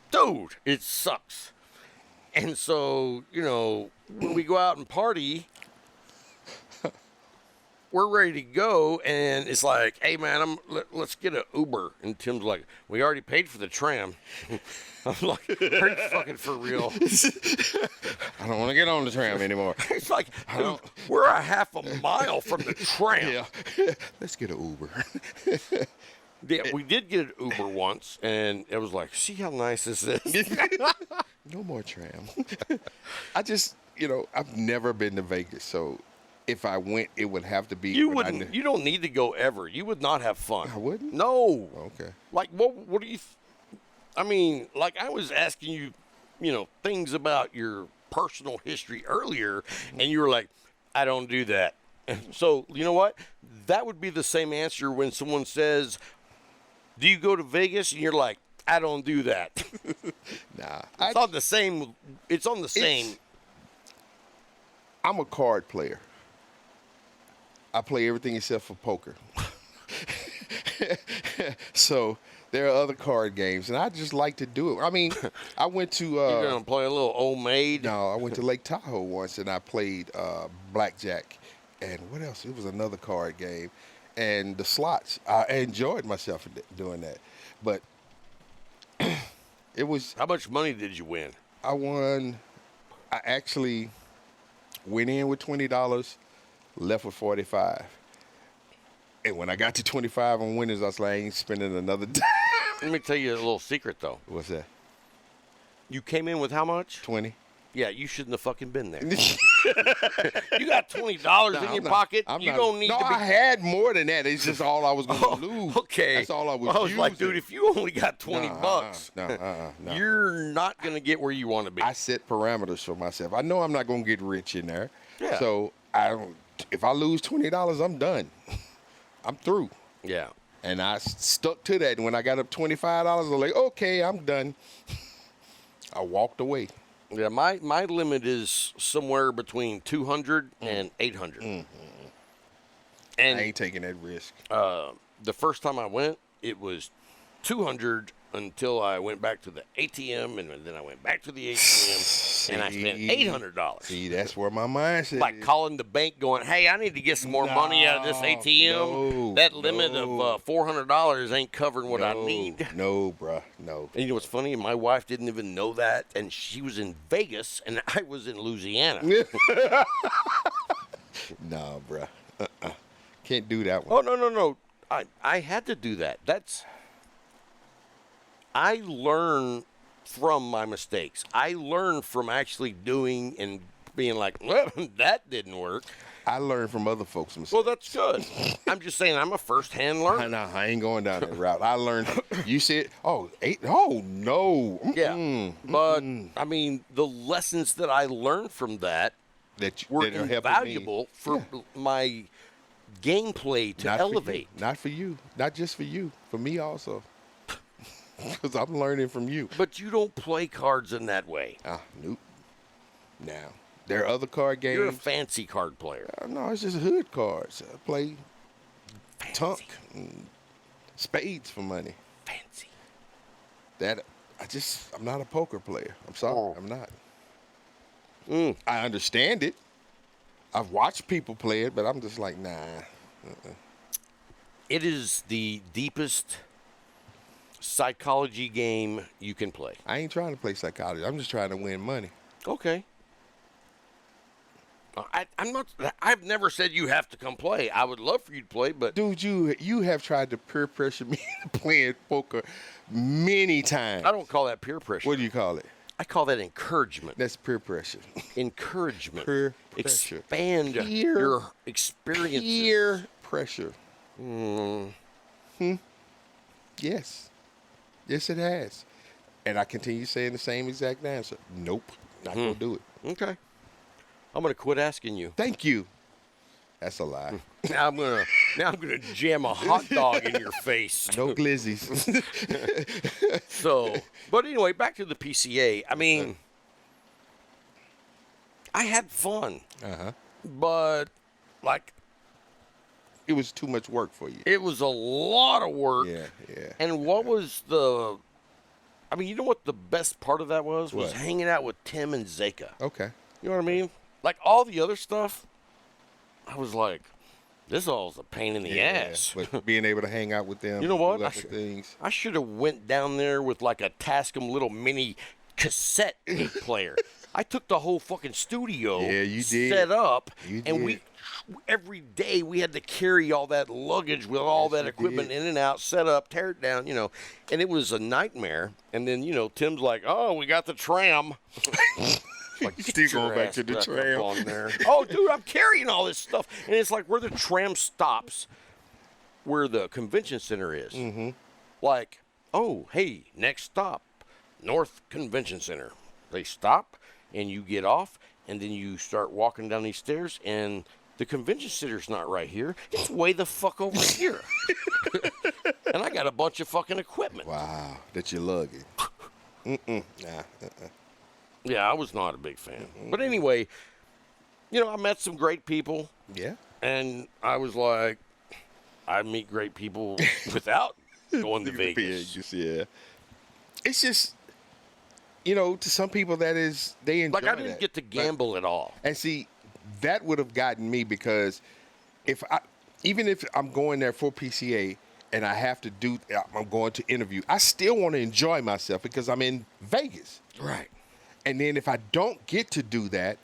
Speaker 1: Dude, it sucks. And so, when we go out and party, we're ready to go, and it's like, hey, man, let's get an Uber. And Tim's like, we already paid for the tram. I'm like, are you fucking for real?
Speaker 2: I don't want to get on the tram anymore.
Speaker 1: It's like, dude, we're a half a mile from the tram.
Speaker 2: Yeah. Let's get an Uber.
Speaker 1: Yeah, we did get an Uber once, and it was like, see how nice this is?
Speaker 2: No more tram. I just, I've never been to Vegas, so if I went, it would have to be.
Speaker 1: You wouldn't. You don't need to go ever. You would not have fun.
Speaker 2: I wouldn't?
Speaker 1: No.
Speaker 2: Okay.
Speaker 1: Like, what do you... I mean, like, I was asking you, things about your personal history earlier, and you were like, I don't do that. So, you know what? That would be the same answer when someone says, do you go to Vegas? And you're like, I don't do that.
Speaker 2: Nah.
Speaker 1: It's on the same. It's on the same.
Speaker 2: I'm a card player. I play everything except for poker. So there are other card games, and I just like to do it. I mean, I went to...
Speaker 1: You're going to play a little Old Maid?
Speaker 2: No, I went to Lake Tahoe once, and I played blackjack. And what else? It was another card game. And the slots. I enjoyed myself doing that. But it was...
Speaker 1: How much money did you win?
Speaker 2: I actually went in with $20, left with $45. And when I got to 25 on winners, I was like, I ain't spending another dime.
Speaker 1: Let me tell you a little secret, though.
Speaker 2: What's that?
Speaker 1: You came in with how much?
Speaker 2: 20.
Speaker 1: Yeah, you shouldn't have fucking been there. You got $20 in your pocket. You don't need to be...
Speaker 2: I had more than that. It's just all I was going to lose.
Speaker 1: Okay.
Speaker 2: That's all I was
Speaker 1: using. Like, dude, if you only got $20,
Speaker 2: no.
Speaker 1: You're not going to get where you want to be.
Speaker 2: I set parameters for myself. I know I'm not going to get rich in there.
Speaker 1: Yeah.
Speaker 2: So if I lose $20, I'm done. I'm through.
Speaker 1: Yeah.
Speaker 2: And I stuck to that. And when I got up $25, I was like, okay, I'm done. I walked away.
Speaker 1: Yeah, my limit is somewhere between 200 and 800.
Speaker 2: And
Speaker 1: And
Speaker 2: I ain't taking that risk.
Speaker 1: The first time I went, it was 200 until I went back to the ATM, and then I went back to the ATM. and I spent $800.
Speaker 2: See, that's where my mindset
Speaker 1: like
Speaker 2: is.
Speaker 1: calling the bank going, hey, I need to get some more money out of this ATM. That limit of $400 ain't covering what I need.
Speaker 2: No, bruh, no.
Speaker 1: And you know what's funny? My wife didn't even know that, and she was in Vegas, and I was in Louisiana.
Speaker 2: Nah, bruh. Can't do that one.
Speaker 1: Oh, no. I had to do that. I learn from my mistakes. I learn from actually doing and being like, well, that didn't work.
Speaker 2: I learned from other folks' mistakes.
Speaker 1: Well, that's good. I'm just saying I'm a first-hand learner.
Speaker 2: No, I ain't going down that route. I learned. You said, oh no.
Speaker 1: Yeah, but I mean, the lessons that I learned from that were invaluable for my gameplay to elevate.
Speaker 2: Not for you. Not just for you. For me also. Because I'm learning from you.
Speaker 1: But you don't play cards in that way.
Speaker 2: Nope. Now, there are other card games.
Speaker 1: You're a fancy card player.
Speaker 2: No, it's just hood cards. I play
Speaker 1: fancy.
Speaker 2: Tunk and spades for money.
Speaker 1: Fancy.
Speaker 2: I'm not a poker player. I'm sorry. I'm not. I understand it. I've watched people play it, but I'm just like, nah.
Speaker 1: It is the deepest psychology game you can play.
Speaker 2: I ain't trying to play psychology. I'm just trying to win money.
Speaker 1: Okay. I'm not. I've never said you have to come play. I would love for you to play, but
Speaker 2: dude, you have tried to peer pressure me playing poker many times.
Speaker 1: I don't call that peer pressure.
Speaker 2: What do you call it?
Speaker 1: I call that encouragement.
Speaker 2: That's peer pressure.
Speaker 1: Encouragement.
Speaker 2: Peer pressure.
Speaker 1: Expand your experiences.
Speaker 2: Peer pressure. Yes. Yes, it has. And I continue saying the same exact answer. Nope. Not going to do it.
Speaker 1: Okay. I'm going to quit asking you.
Speaker 2: Thank you. That's a lie.
Speaker 1: Now I'm gonna jam a hot dog in your face.
Speaker 2: No glizzies.
Speaker 1: So, but anyway, back to the PCA. I mean, I had fun. But like,
Speaker 2: it was too much work for you.
Speaker 1: It was a lot of work.
Speaker 2: Yeah.
Speaker 1: And what was the? I mean, you know what the best part of that was?
Speaker 2: What?
Speaker 1: Was hanging out with Tim and Zeka.
Speaker 2: Okay.
Speaker 1: You know what I mean? Like all the other stuff, I was like, this all is a pain in the ass.
Speaker 2: But being able to hang out with them,
Speaker 1: you know what?
Speaker 2: I
Speaker 1: should have went down there with like a Tascam little mini cassette tape player. I took the whole fucking studio, set up, and every day we had to carry all that luggage with all that equipment in and out, set up, tear it down, you know, and it was a nightmare. And then, you know, Tim's like, oh, we got the tram. Like,
Speaker 2: still going back to the tram
Speaker 1: on there. Oh, dude, I'm carrying all this stuff, and it's like where the tram stops, where the convention center is. Like, oh, hey, next stop, North Convention Center. They stop, and you get off, and then you start walking down these stairs, and the convention center's not right here. It's way the fuck over here. And I got a bunch of fucking equipment.
Speaker 2: Wow, that you're lugging.
Speaker 1: Yeah, I was not a big fan. But anyway, you know, I met some great people.
Speaker 2: Yeah.
Speaker 1: And I was like, I meet great people without going to Vegas.
Speaker 2: Yeah. It's just, you know, to some people they enjoy
Speaker 1: like I didn't get to gamble at all.
Speaker 2: And see, that would have gotten me because even if I'm going there for PCA and I'm going to interview, I still want to enjoy myself because I'm in Vegas.
Speaker 1: Right.
Speaker 2: And then if I don't get to do that,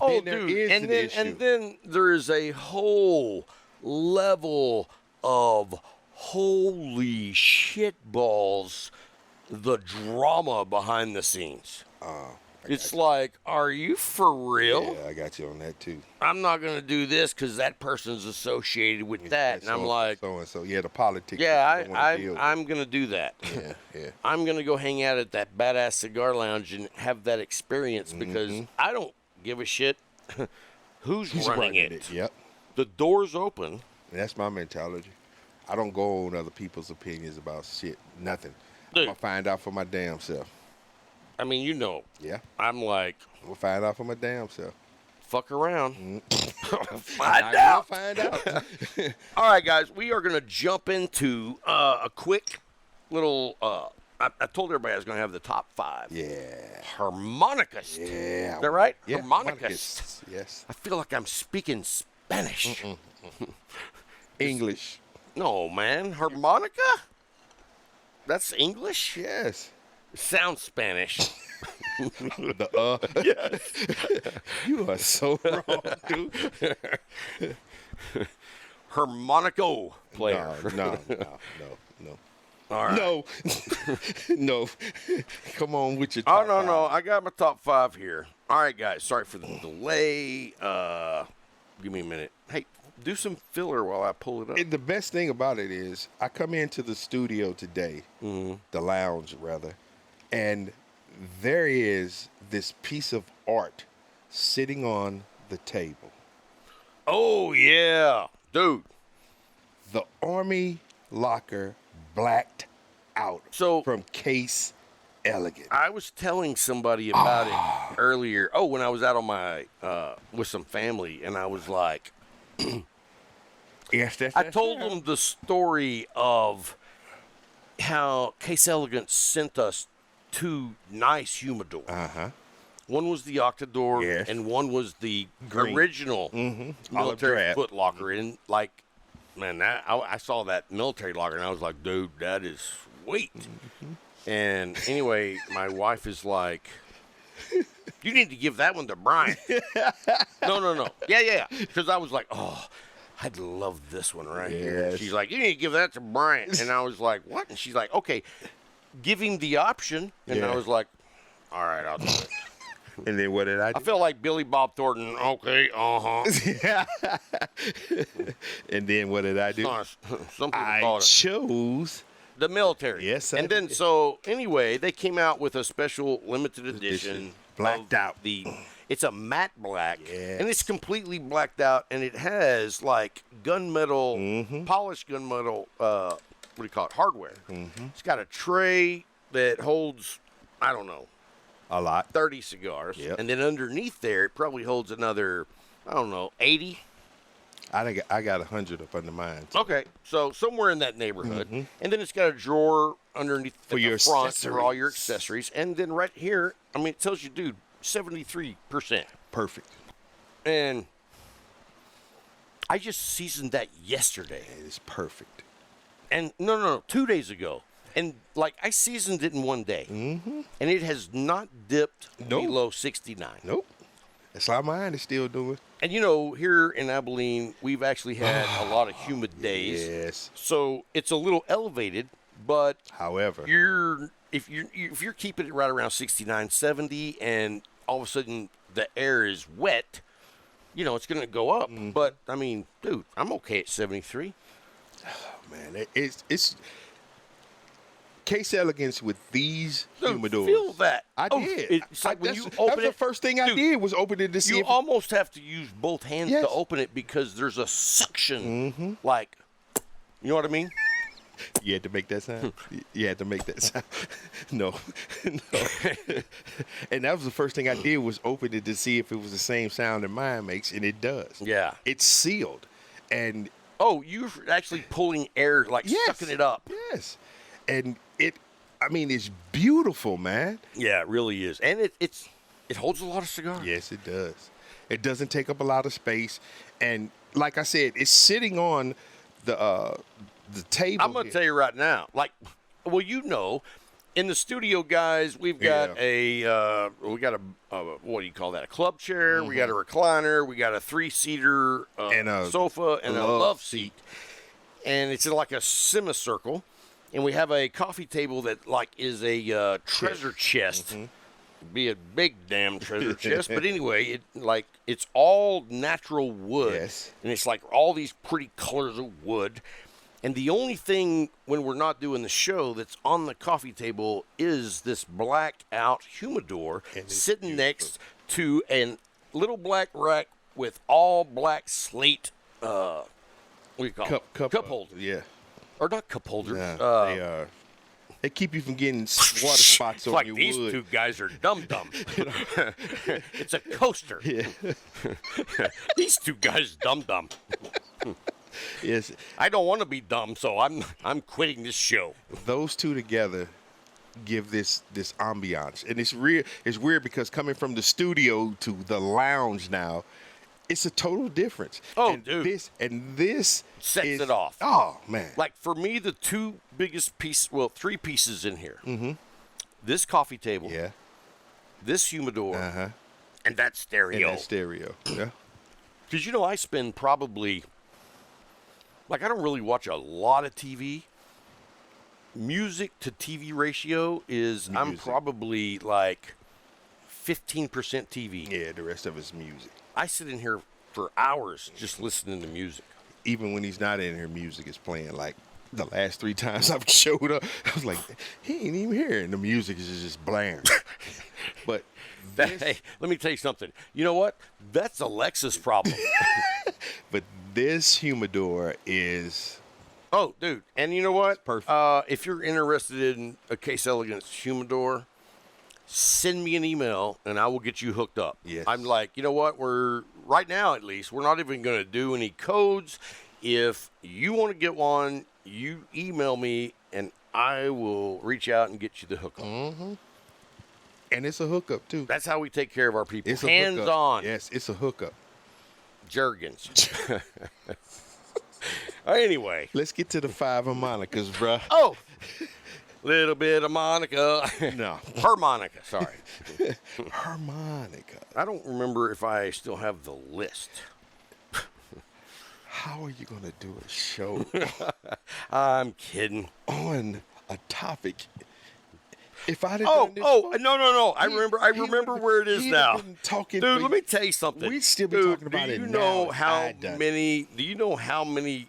Speaker 2: then there is an issue.
Speaker 1: And then there is a whole level of holy shit balls, the drama behind the scenes. It's like, are you for real?
Speaker 2: Yeah, I got you on that too.
Speaker 1: I'm not going to do this because that person's associated with that. And I'm like,
Speaker 2: so. Yeah, the politics.
Speaker 1: Yeah, I'm going to do that.
Speaker 2: Yeah.
Speaker 1: I'm going to go hang out at that badass cigar lounge and have that experience because I don't give a shit who's running it.
Speaker 2: Yep.
Speaker 1: The door's open.
Speaker 2: And that's my mentality. I don't go on other people's opinions about shit. Nothing.
Speaker 1: Dude.
Speaker 2: I'm going to find out for my damn self.
Speaker 1: I mean, you know.
Speaker 2: Yeah.
Speaker 1: I'm like.
Speaker 2: We'll find out for my damn self.
Speaker 1: Fuck around. Find out. All right, guys. We are going to jump into a quick little, I told everybody I was going to have the top 5.
Speaker 2: Yeah.
Speaker 1: Harmonicist.
Speaker 2: Yeah.
Speaker 1: Is that right?
Speaker 2: Yeah.
Speaker 1: Harmonicist.
Speaker 2: Yes.
Speaker 1: I feel like I'm speaking Spanish.
Speaker 2: English.
Speaker 1: No, man. Harmonica? That's English?
Speaker 2: Yes.
Speaker 1: Sounds Spanish.
Speaker 2: Yes. You are so wrong, dude.
Speaker 1: Harmonico player.
Speaker 2: No.
Speaker 1: All right.
Speaker 2: No. No. Come on with your
Speaker 1: Oh,
Speaker 2: top
Speaker 1: no.
Speaker 2: five.
Speaker 1: I got my top 5 here. All right, guys. Sorry for the delay. Give me a minute. Hey, do some filler while I pull it up.
Speaker 2: And the best thing about it is I come into the studio today, the lounge rather, and there is this piece of art sitting on the table.
Speaker 1: Oh, yeah. Dude.
Speaker 2: The Army locker blacked out from Case Elegant.
Speaker 1: I was telling somebody about it earlier. Oh, when I was out on my with some family, and I was like,
Speaker 2: Yes,
Speaker 1: I told them the story of how Case Elegant sent us 2 nice humidors. One was the Octador,
Speaker 2: Yes.
Speaker 1: and one was the
Speaker 2: Green.
Speaker 1: original
Speaker 2: Olive
Speaker 1: military
Speaker 2: drab.
Speaker 1: foot locker. And like, man, I saw that military locker, and I was like, dude, that is sweet. And anyway, my wife is like, you need to give that one to Brian. No. Yeah. Because I was like, oh, I'd love this one right here.
Speaker 2: Yes.
Speaker 1: She's like, you need to give that to Brian. And I was like, what? And she's like, okay, give him the option. And I
Speaker 2: Yeah.
Speaker 1: was like, all right, I'll do it.
Speaker 2: And then what did I do?
Speaker 1: I feel like Billy Bob Thornton. Okay,
Speaker 2: And then what did I do?
Speaker 1: Some people
Speaker 2: I
Speaker 1: call it
Speaker 2: chose
Speaker 1: the military.
Speaker 2: Yes, I
Speaker 1: and then
Speaker 2: did.
Speaker 1: so anyway, they came out with a special limited edition,
Speaker 2: Blacked
Speaker 1: of
Speaker 2: out.
Speaker 1: It's a matte black,
Speaker 2: Yes.
Speaker 1: and it's completely blacked out, and it has like gunmetal, polished gunmetal. What do you call it? Hardware. It's got a tray that holds, I don't know,
Speaker 2: a lot.
Speaker 1: 30 cigars,
Speaker 2: Yep.
Speaker 1: and then underneath there, it probably holds another, I don't know, 80.
Speaker 2: I got 100 up under mine. Too.
Speaker 1: Okay, so somewhere in that neighborhood, and then it's got a drawer underneath
Speaker 2: For
Speaker 1: at
Speaker 2: your
Speaker 1: the front for all your
Speaker 2: accessories.
Speaker 1: accessories, and then right here, I mean, it tells you, dude, 73%,
Speaker 2: Perfect.
Speaker 1: and I just seasoned that yesterday,
Speaker 2: It is perfect.
Speaker 1: and no, 2 days ago, and like I seasoned it in one day, and it has not dipped
Speaker 2: Nope.
Speaker 1: below 69.
Speaker 2: Nope. That's how mine is still doing.
Speaker 1: And you know, here in Abilene, we've actually had a lot of humid days.
Speaker 2: Yes.
Speaker 1: So it's a little elevated, but
Speaker 2: However,
Speaker 1: if you're keeping it right around 69, 70, and all of a sudden the air is wet, you know, it's going to go up. But I mean, dude, I'm okay at 73.
Speaker 2: man, it's Case Elegance with these
Speaker 1: Dude,
Speaker 2: humidors.
Speaker 1: feel that.
Speaker 2: I
Speaker 1: Oh,
Speaker 2: did.
Speaker 1: it's like when
Speaker 2: That's-
Speaker 1: you
Speaker 2: that
Speaker 1: open
Speaker 2: was the
Speaker 1: it,
Speaker 2: first thing I
Speaker 1: dude,
Speaker 2: did was open it to see
Speaker 1: You
Speaker 2: if
Speaker 1: almost have to use both hands
Speaker 2: Yes.
Speaker 1: to open it because there's a suction, like, you know what I mean?
Speaker 2: you had to make that sound. You had to make that sound. No. And that was the first thing I did was open it to see if it was the same sound that mine makes, and it does.
Speaker 1: Yeah.
Speaker 2: It's sealed, and
Speaker 1: Oh, you're actually pulling air, like
Speaker 2: yes,
Speaker 1: sucking it up.
Speaker 2: Yes, and it's beautiful, man.
Speaker 1: Yeah, it really is, and it holds a lot of cigars.
Speaker 2: Yes, it does. It doesn't take up a lot of space, and like I said, it's sitting on the table.
Speaker 1: I'm gonna tell you right now, like, well, you know, in the studio, guys, we've got a what do you call that? A club chair. We got a recliner. We got a 3-seater
Speaker 2: And a
Speaker 1: sofa and a
Speaker 2: love
Speaker 1: love seat, and it's like a semicircle. And we have a coffee table that like is a treasure chest. Be a big damn treasure chest, but anyway, it's all natural wood,
Speaker 2: Yes.
Speaker 1: and it's like all these pretty colors of wood. And the only thing when we're not doing the show that's on the coffee table is this black out humidor sitting next to a little black rack with all black slate. What do you call it? Cup holder.
Speaker 2: Yeah.
Speaker 1: Or not cup holder.
Speaker 2: Nah, they keep you from getting water spots
Speaker 1: It's
Speaker 2: on
Speaker 1: like
Speaker 2: your
Speaker 1: these
Speaker 2: wood.
Speaker 1: two guys are dumb. It's a coaster.
Speaker 2: Yeah.
Speaker 1: These two guys dumb.
Speaker 2: Yes.
Speaker 1: I don't want to be dumb, so I'm quitting this show.
Speaker 2: Those two together give this ambiance. And it's weird because coming from the studio to the lounge now, it's a total difference.
Speaker 1: Oh,
Speaker 2: and
Speaker 1: dude.
Speaker 2: This
Speaker 1: sets it off.
Speaker 2: Oh, man.
Speaker 1: Like, for me, the two biggest pieces, well, three pieces in here.
Speaker 2: Mm-hmm.
Speaker 1: This coffee table.
Speaker 2: Yeah.
Speaker 1: This humidor.
Speaker 2: Uh-huh.
Speaker 1: And that stereo.
Speaker 2: Yeah.
Speaker 1: Because, I spend probably, I don't really watch a lot of TV. Music to TV ratio is, I'm probably 15% TV.
Speaker 2: Yeah, the rest of it's music.
Speaker 1: I sit in here for hours just listening to music.
Speaker 2: Even when he's not in here, music is playing. Like, the last 3 times I've showed up, I was like, he ain't even here. And the music is just blaring. But
Speaker 1: hey, let me tell you something. You know what? That's Alexa's problem.
Speaker 2: But this humidor is...
Speaker 1: Oh, dude. And you know what?
Speaker 2: Perfect.
Speaker 1: If you're interested in a Case Elegance humidor, send me an email and I will get you hooked up.
Speaker 2: Yes.
Speaker 1: I'm like, you know what? Right now at least, we're not even going to do any codes. If you want to get one, you email me and I will reach out and get you the hookup.
Speaker 2: Mm-hmm. And it's a hookup, too.
Speaker 1: That's how we take care of our people.
Speaker 2: It's a
Speaker 1: Hands
Speaker 2: hookup.
Speaker 1: on.
Speaker 2: Yes, it's a hookup.
Speaker 1: Juggins. Anyway.
Speaker 2: Let's get to the 5 harmonicas, bruh.
Speaker 1: Oh, little bit of Monica.
Speaker 2: No.
Speaker 1: Harmonica, sorry.
Speaker 2: Harmonica.
Speaker 1: I don't remember if I still have the list.
Speaker 2: How are you going to do a show
Speaker 1: I'm kidding.
Speaker 2: on a topic? If I'd have
Speaker 1: Oh,
Speaker 2: done this
Speaker 1: no. I remember where it is now.
Speaker 2: Talking
Speaker 1: Dude, let me tell you something.
Speaker 2: We'd still be talking about it now.
Speaker 1: Do you know how many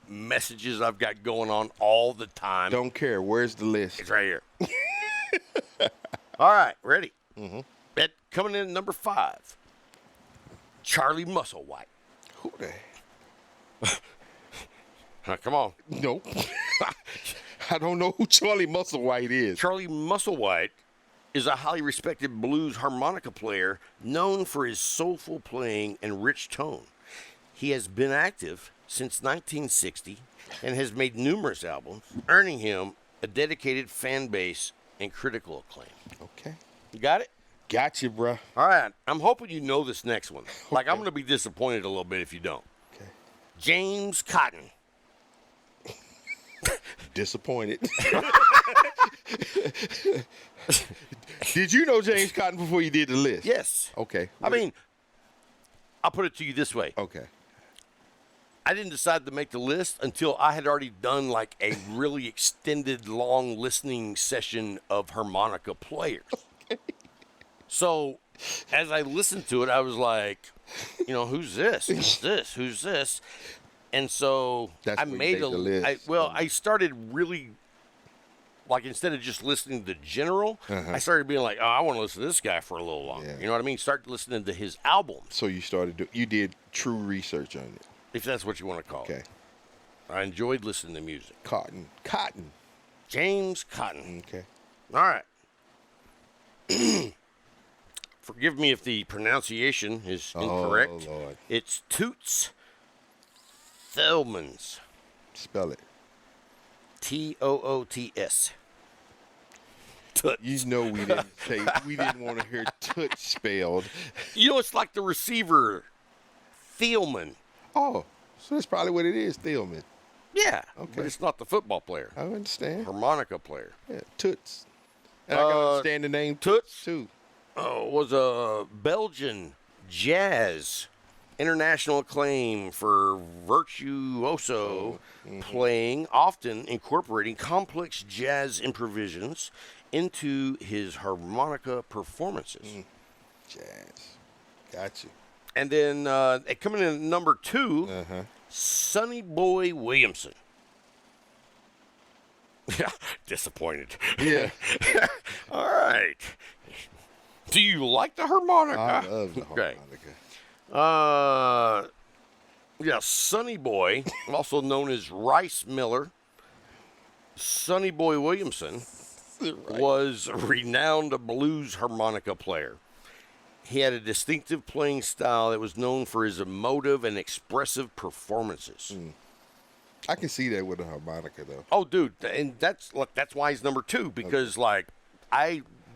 Speaker 1: messages I've got going on all the time?
Speaker 2: Don't care. Where's the list?
Speaker 1: It's right here. All right, ready?
Speaker 2: Mm-hmm.
Speaker 1: Coming in at number 5, Charlie Musselwhite.
Speaker 2: Who the
Speaker 1: Come on.
Speaker 2: Nope. I don't know who Charlie Musselwhite is.
Speaker 1: Charlie Musselwhite is a highly respected blues harmonica player known for his soulful playing and rich tone. He has been active since 1960 and has made numerous albums, earning him a dedicated fan base and critical acclaim.
Speaker 2: Okay.
Speaker 1: You got it?
Speaker 2: Got you, bruh.
Speaker 1: All right. I'm hoping you know this next one. I'm going to be disappointed a little bit if you don't.
Speaker 2: Okay.
Speaker 1: James Cotton.
Speaker 2: Disappointed. Did you know James Cotton before you did the list?
Speaker 1: Yes.
Speaker 2: Okay.
Speaker 1: I mean, I'll put it to you this way.
Speaker 2: Okay.
Speaker 1: I didn't decide to make the list until I had already done a really extended, long listening session of harmonica players. Okay. So as I listened to it, I was like, who's this? Who's this? Who's this? And so
Speaker 2: That's
Speaker 1: I made a list. I started really, instead of just listening to general, I started being like, oh, I want to listen to this guy for a little longer.
Speaker 2: Yeah.
Speaker 1: You know what I mean? Start listening to his albums.
Speaker 2: So you did true research on it.
Speaker 1: If that's what you want to call it.
Speaker 2: Okay.
Speaker 1: I enjoyed listening to music.
Speaker 2: Cotton.
Speaker 1: James Cotton.
Speaker 2: Okay.
Speaker 1: All right. Forgive me if the pronunciation is incorrect.
Speaker 2: Oh, Lord.
Speaker 1: It's Toots Thielemans.
Speaker 2: Spell it.
Speaker 1: Toots. Toots.
Speaker 2: You know we didn't want to hear Toots spelled.
Speaker 1: It's like the receiver, Thielman.
Speaker 2: Oh, so that's probably what it is, Thielman.
Speaker 1: Yeah.
Speaker 2: Okay.
Speaker 1: But it's not the football player.
Speaker 2: I understand.
Speaker 1: Harmonica player.
Speaker 2: Yeah, Toots. And I can understand the name
Speaker 1: Toots
Speaker 2: too.
Speaker 1: Was a Belgian jazz international acclaim for virtuoso playing, often incorporating complex jazz improvisations into his harmonica performances.
Speaker 2: Jazz. Got you.
Speaker 1: And then coming in at number 2, Sonny Boy Williamson. Yeah, disappointed.
Speaker 2: Yeah.
Speaker 1: All right. Do you like the harmonica?
Speaker 2: I love the harmonica.
Speaker 1: Sonny Boy, also known as Rice Miller, Sonny Boy Williamson was a renowned blues harmonica player. He had a distinctive playing style that was known for his emotive and expressive performances.
Speaker 2: I can see that with a harmonica, though.
Speaker 1: Oh, dude, and that's why he's number 2 because the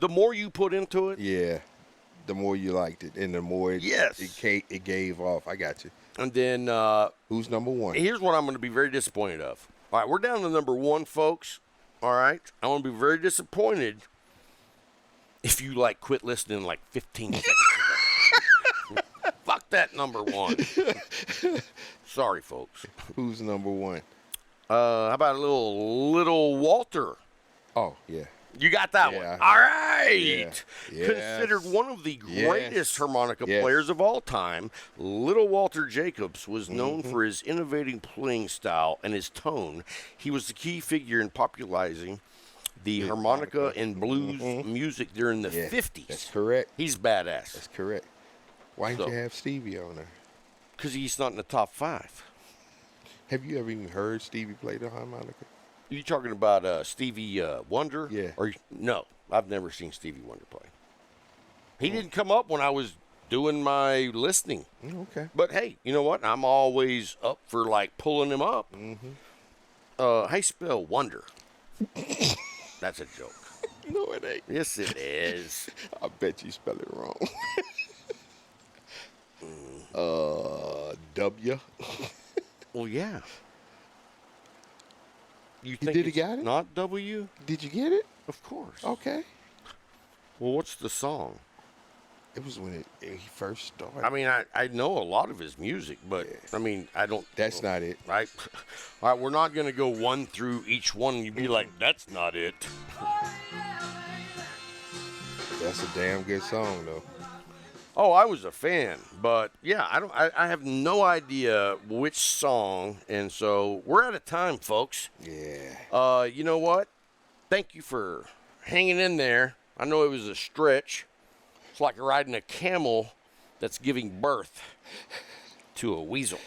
Speaker 1: more you put into it,
Speaker 2: yeah, the more you liked it, and the more it gave off. I got you.
Speaker 1: And then
Speaker 2: who's number 1?
Speaker 1: Here's what I'm going to be very disappointed of. All right, we're down to number 1, folks. All right, I'm going to be very disappointed if you quit listening in 15 seconds. Fuck that number 1. Sorry, folks.
Speaker 2: Who's number 1?
Speaker 1: How about a little Walter?
Speaker 2: Oh, yeah.
Speaker 1: You got that one. All right.
Speaker 2: Yeah.
Speaker 1: Considered one of the greatest harmonica players of all time, Little Walter Jacobs was known for his innovating playing style and his tone. He was the key figure in popularizing the harmonica and blues music during the 50s.
Speaker 2: That's correct.
Speaker 1: He's badass.
Speaker 2: That's correct. Why didn't you have Stevie on there?
Speaker 1: Because he's not in the top 5.
Speaker 2: Have you ever even heard Stevie play the harmonica?
Speaker 1: You talking about Stevie Wonder?
Speaker 2: Yeah.
Speaker 1: No, I've never seen Stevie Wonder play. He didn't come up when I was doing my listening.
Speaker 2: Okay.
Speaker 1: But hey, you know what? I'm always up for pulling him up. How you spell wonder? That's a joke.
Speaker 2: No, it ain't.
Speaker 1: Yes, it is.
Speaker 2: I bet you spell it wrong. W.
Speaker 1: Well, yeah. You
Speaker 2: did it, got it?
Speaker 1: Not W?
Speaker 2: Did you get it?
Speaker 1: Of course.
Speaker 2: Okay.
Speaker 1: Well, what's the song?
Speaker 2: It was when he first started.
Speaker 1: I mean, I know a lot of his music, but I mean, I don't.
Speaker 2: That's not it.
Speaker 1: Right? All right, we're not going to go one through each one. And you'd be like, that's not it.
Speaker 2: That's a damn good song, though.
Speaker 1: Oh, I was a fan, but yeah, I have no idea which song, and so we're out of time, folks.
Speaker 2: Yeah.
Speaker 1: You know what? Thank you for hanging in there. I know it was a stretch. It's like riding a camel that's giving birth to a weasel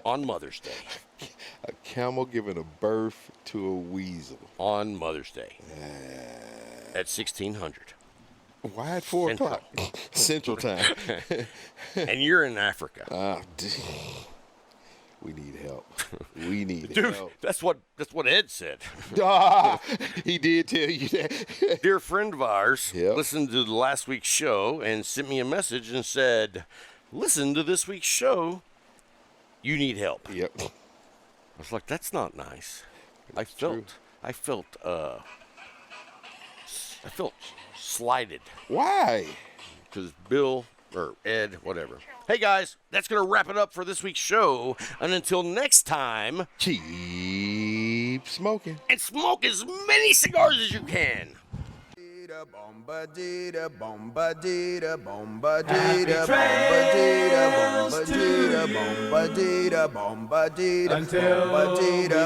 Speaker 1: on Mother's Day.
Speaker 2: A camel giving a birth to a weasel
Speaker 1: on Mother's Day at 1600.
Speaker 2: Why at 4 o'clock? Central time.
Speaker 1: And you're in Africa.
Speaker 2: We need help. We need
Speaker 1: Dude,
Speaker 2: help.
Speaker 1: That's what Ed said.
Speaker 2: He did tell you that.
Speaker 1: Dear friend of ours listened to the last week's show and sent me a message and said, listen to this week's show. You need help.
Speaker 2: Yep.
Speaker 1: I was like, that's not nice. I felt slighted.
Speaker 2: Why?
Speaker 1: Because Bill or Ed, whatever. Hey guys, that's going to wrap it up for this week's show. And until next time,
Speaker 2: keep smoking.
Speaker 1: And smoke as many cigars as you can.
Speaker 4: Until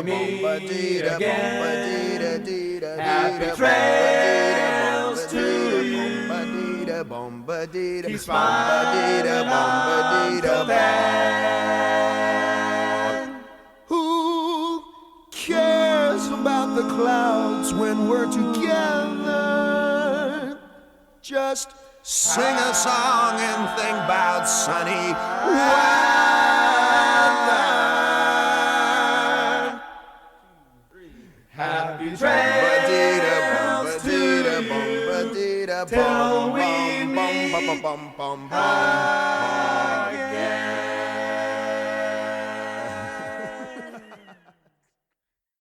Speaker 4: we meet again. Happy trails to you. Keep smiling until then.
Speaker 5: Who cares about the clouds when we're together? Just sing a song and think about sunny weather.
Speaker 4: Happy trails to you till we meet again.